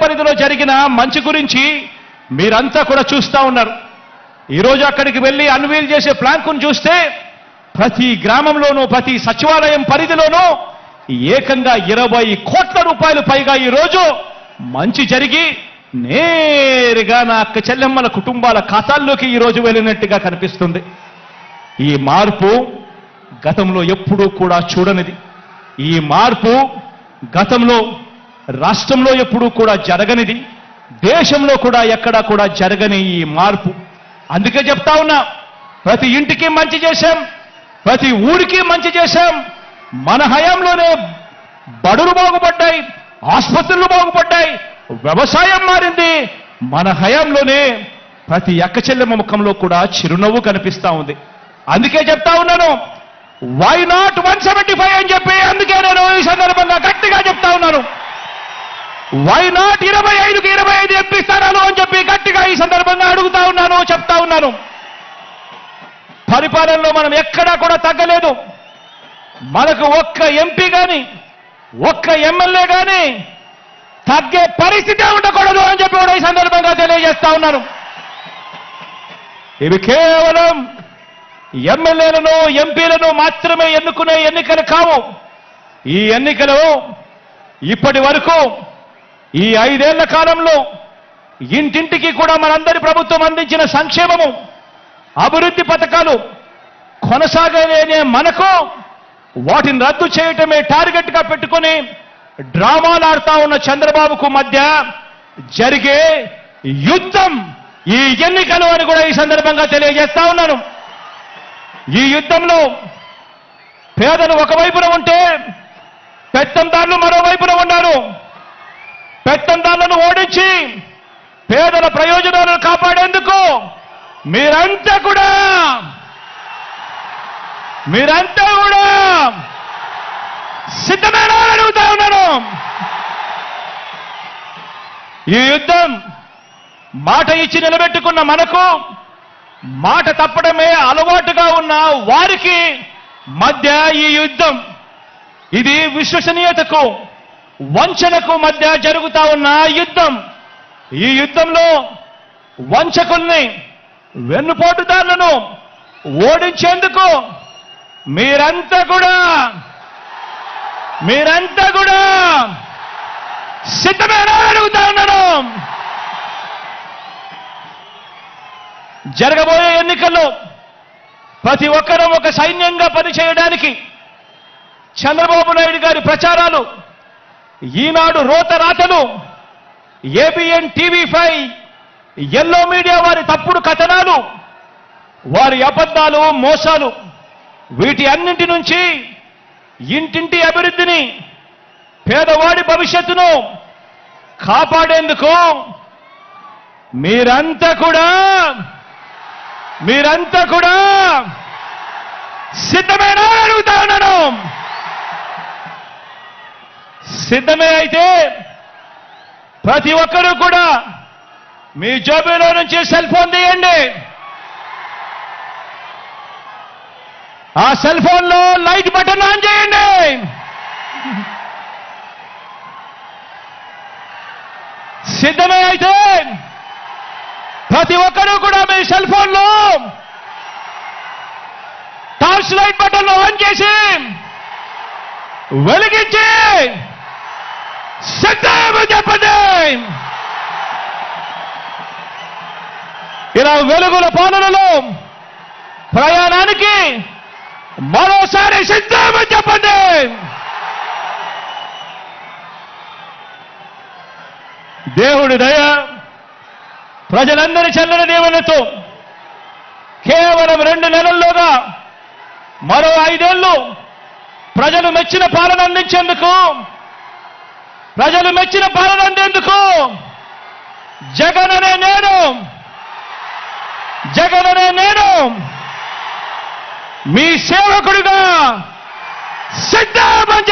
పరిధిలో జరిగిన మంచి గురించి మీరంతా కూడా చూస్తా ఉన్నారు. ఈరోజు అక్కడికి వెళ్ళి అన్వీల్ చేసే ప్లాంకును చూస్తే ప్రతి గ్రామంలోనూ ప్రతి సచివాలయం పరిధిలోనూ ఏకంగా 20 కోట్ల రూపాయలు పైగా ఈరోజు మంచి జరిగి నేరుగా నా అక్క చెల్లెమ్మల కుటుంబాల ఖాతాల్లోకి ఈరోజు వెళ్ళినట్టుగా కనిపిస్తుంది. ఈ మార్పు గతంలో ఎప్పుడూ కూడా చూడనిది. ఈ మార్పు గతంలో రాష్ట్రంలో ఎప్పుడూ కూడా జరగనిది, దేశంలో కూడా ఎక్కడా కూడా జరగని ఈ మార్పు. అందుకే చెప్తా ఉన్నా, ప్రతి ఇంటికి మంచి చేశాం, ప్రతి ఊరికి మంచి చేశాం. మన హయాంలోనే బడులు బాగుపడ్డాయి, ఆసుపత్రులు బాగుపడ్డాయి, వ్యవసాయం మారింది. మన హయాంలోనే ప్రతి అక్క చెల్లెమ్మ ముఖంలో కూడా చిరునవ్వు కనిపిస్తా ఉంది. అందుకే చెప్తా ఉన్నాను, వై నాట్ 175 అని చెప్పి అందుకే నేను ఈ సందర్భంగా గట్టిగా చెప్తా ఉన్నాను. వై నాట్ 25కి 25 ఎంపీ స్థానాలు అని చెప్పి గట్టిగా ఈ సందర్భంగా అడుగుతా ఉన్నాను, చెప్తా ఉన్నాను. పరిపాలనలో మనం ఎక్కడా కూడా తగ్గలేదు. మనకు ఒక్క ఎంపీ కానీ ఒక్క ఎమ్మెల్యే కానీ తగ్గే పరిస్థితే ఉండకూడదు అని చెప్పి కూడా ఈ సందర్భంగా తెలియజేస్తా ఉన్నాను. ఇవి కేవలం ఎమ్మెల్యేలను ఎంపీలను మాత్రమే ఎన్నుకునే ఎన్నికలు కావు. ఈ ఎన్నికలు ఇప్పటి వరకు ఈ 5 ఏళ్ల కాలంలో ఇంటింటికి కూడా మనందరి ప్రభుత్వం అందించిన సంక్షేమము, అభివృద్ధి పథకాలు కొనసాగలేనే మనకు వాటిని రద్దు చేయటమే టార్గెట్ గా పెట్టుకుని డ్రామాలు ఆడుతా ఉన్న చంద్రబాబుకు మధ్య జరిగే యుద్ధం ఈ ఎన్నికలు అని కూడా ఈ సందర్భంగా తెలియజేస్తా ఉన్నాను. ఈ యుద్ధంలో పేదలు ఒకవైపున ఉంటే పెత్తందారులు మరోవైపున ఉన్నారు. పెత్తందారులను ఓడించి పేదల ప్రయోజనాలను కాపాడేందుకు మీరంతా కూడా సిద్ధమేనా అని అడుగుతా ఉన్నాను. ఈ యుద్ధం మాట ఇచ్చి నిలబెట్టుకున్న మనకు మాట తప్పడమే అలవాటుగా ఉన్న వారికి మధ్య ఈ యుద్ధం. ఇది విశ్వసనీయతకు వంచనకు మధ్య జరుగుతా ఉన్న యుద్ధం. ఈ యుద్ధంలో వంచకుల్ని, వెన్నుపోటుదారులను ఓడించేందుకు మీరంతా కూడా సిద్ధమేనా అడుగుతా ఉన్నాను. జరగబోయే ఎన్నికల్లో ప్రతి ఒక్కరూ ఒక సైన్యంగా పనిచేయడానికి చంద్రబాబు నాయుడు గారి ప్రచారాలు, ఈనాడు రోత రాతలు, ఏబిఎన్ టీవీ5 ఎల్లో మీడియా వారి తప్పుడు కథనాలు, వారి అబద్ధాలు, మోసాలు, వీటి అన్నింటి నుంచి ఇంటింటి అభివృద్ధిని, పేదవాడి భవిష్యత్తును కాపాడేందుకు మీరంతా కూడా సిద్ధమేనా అడుగుతా ఉన్నాను. సిద్ధమే అయితే ప్రతి ఒక్కరూ కూడా మీ జేబులో నుంచి సెల్ ఫోన్ తీయండి. ఆ సెల్ ఫోన్లో లైట్ బటన్ ఆన్ చేయండి. సిద్ధమే అయితే ప్రతి ఒక్కరూ కూడా మీ సెల్ ఫోన్లో టార్చ్ లైట్ బటన్ ఆన్ చేసి వెలిగించి సిద్ధమే చెప్పండి. ఇలా వెలుగుల పాలనలో ప్రయాణానికి మరోసారి సిద్ధమే చెప్పండి. దేవుడి దయ, ప్రజలందరి చల్లని దీవెనతో కేవలం 2 నెలల్లోగా మరో 5 ఏళ్లు ప్రజలు మెచ్చిన పాలన అందించేందుకు, ప్రజలు మెచ్చిన పాలన అందేందుకు జగన్ అనే నేను మీ సేవకుడిగా సిద్ధమని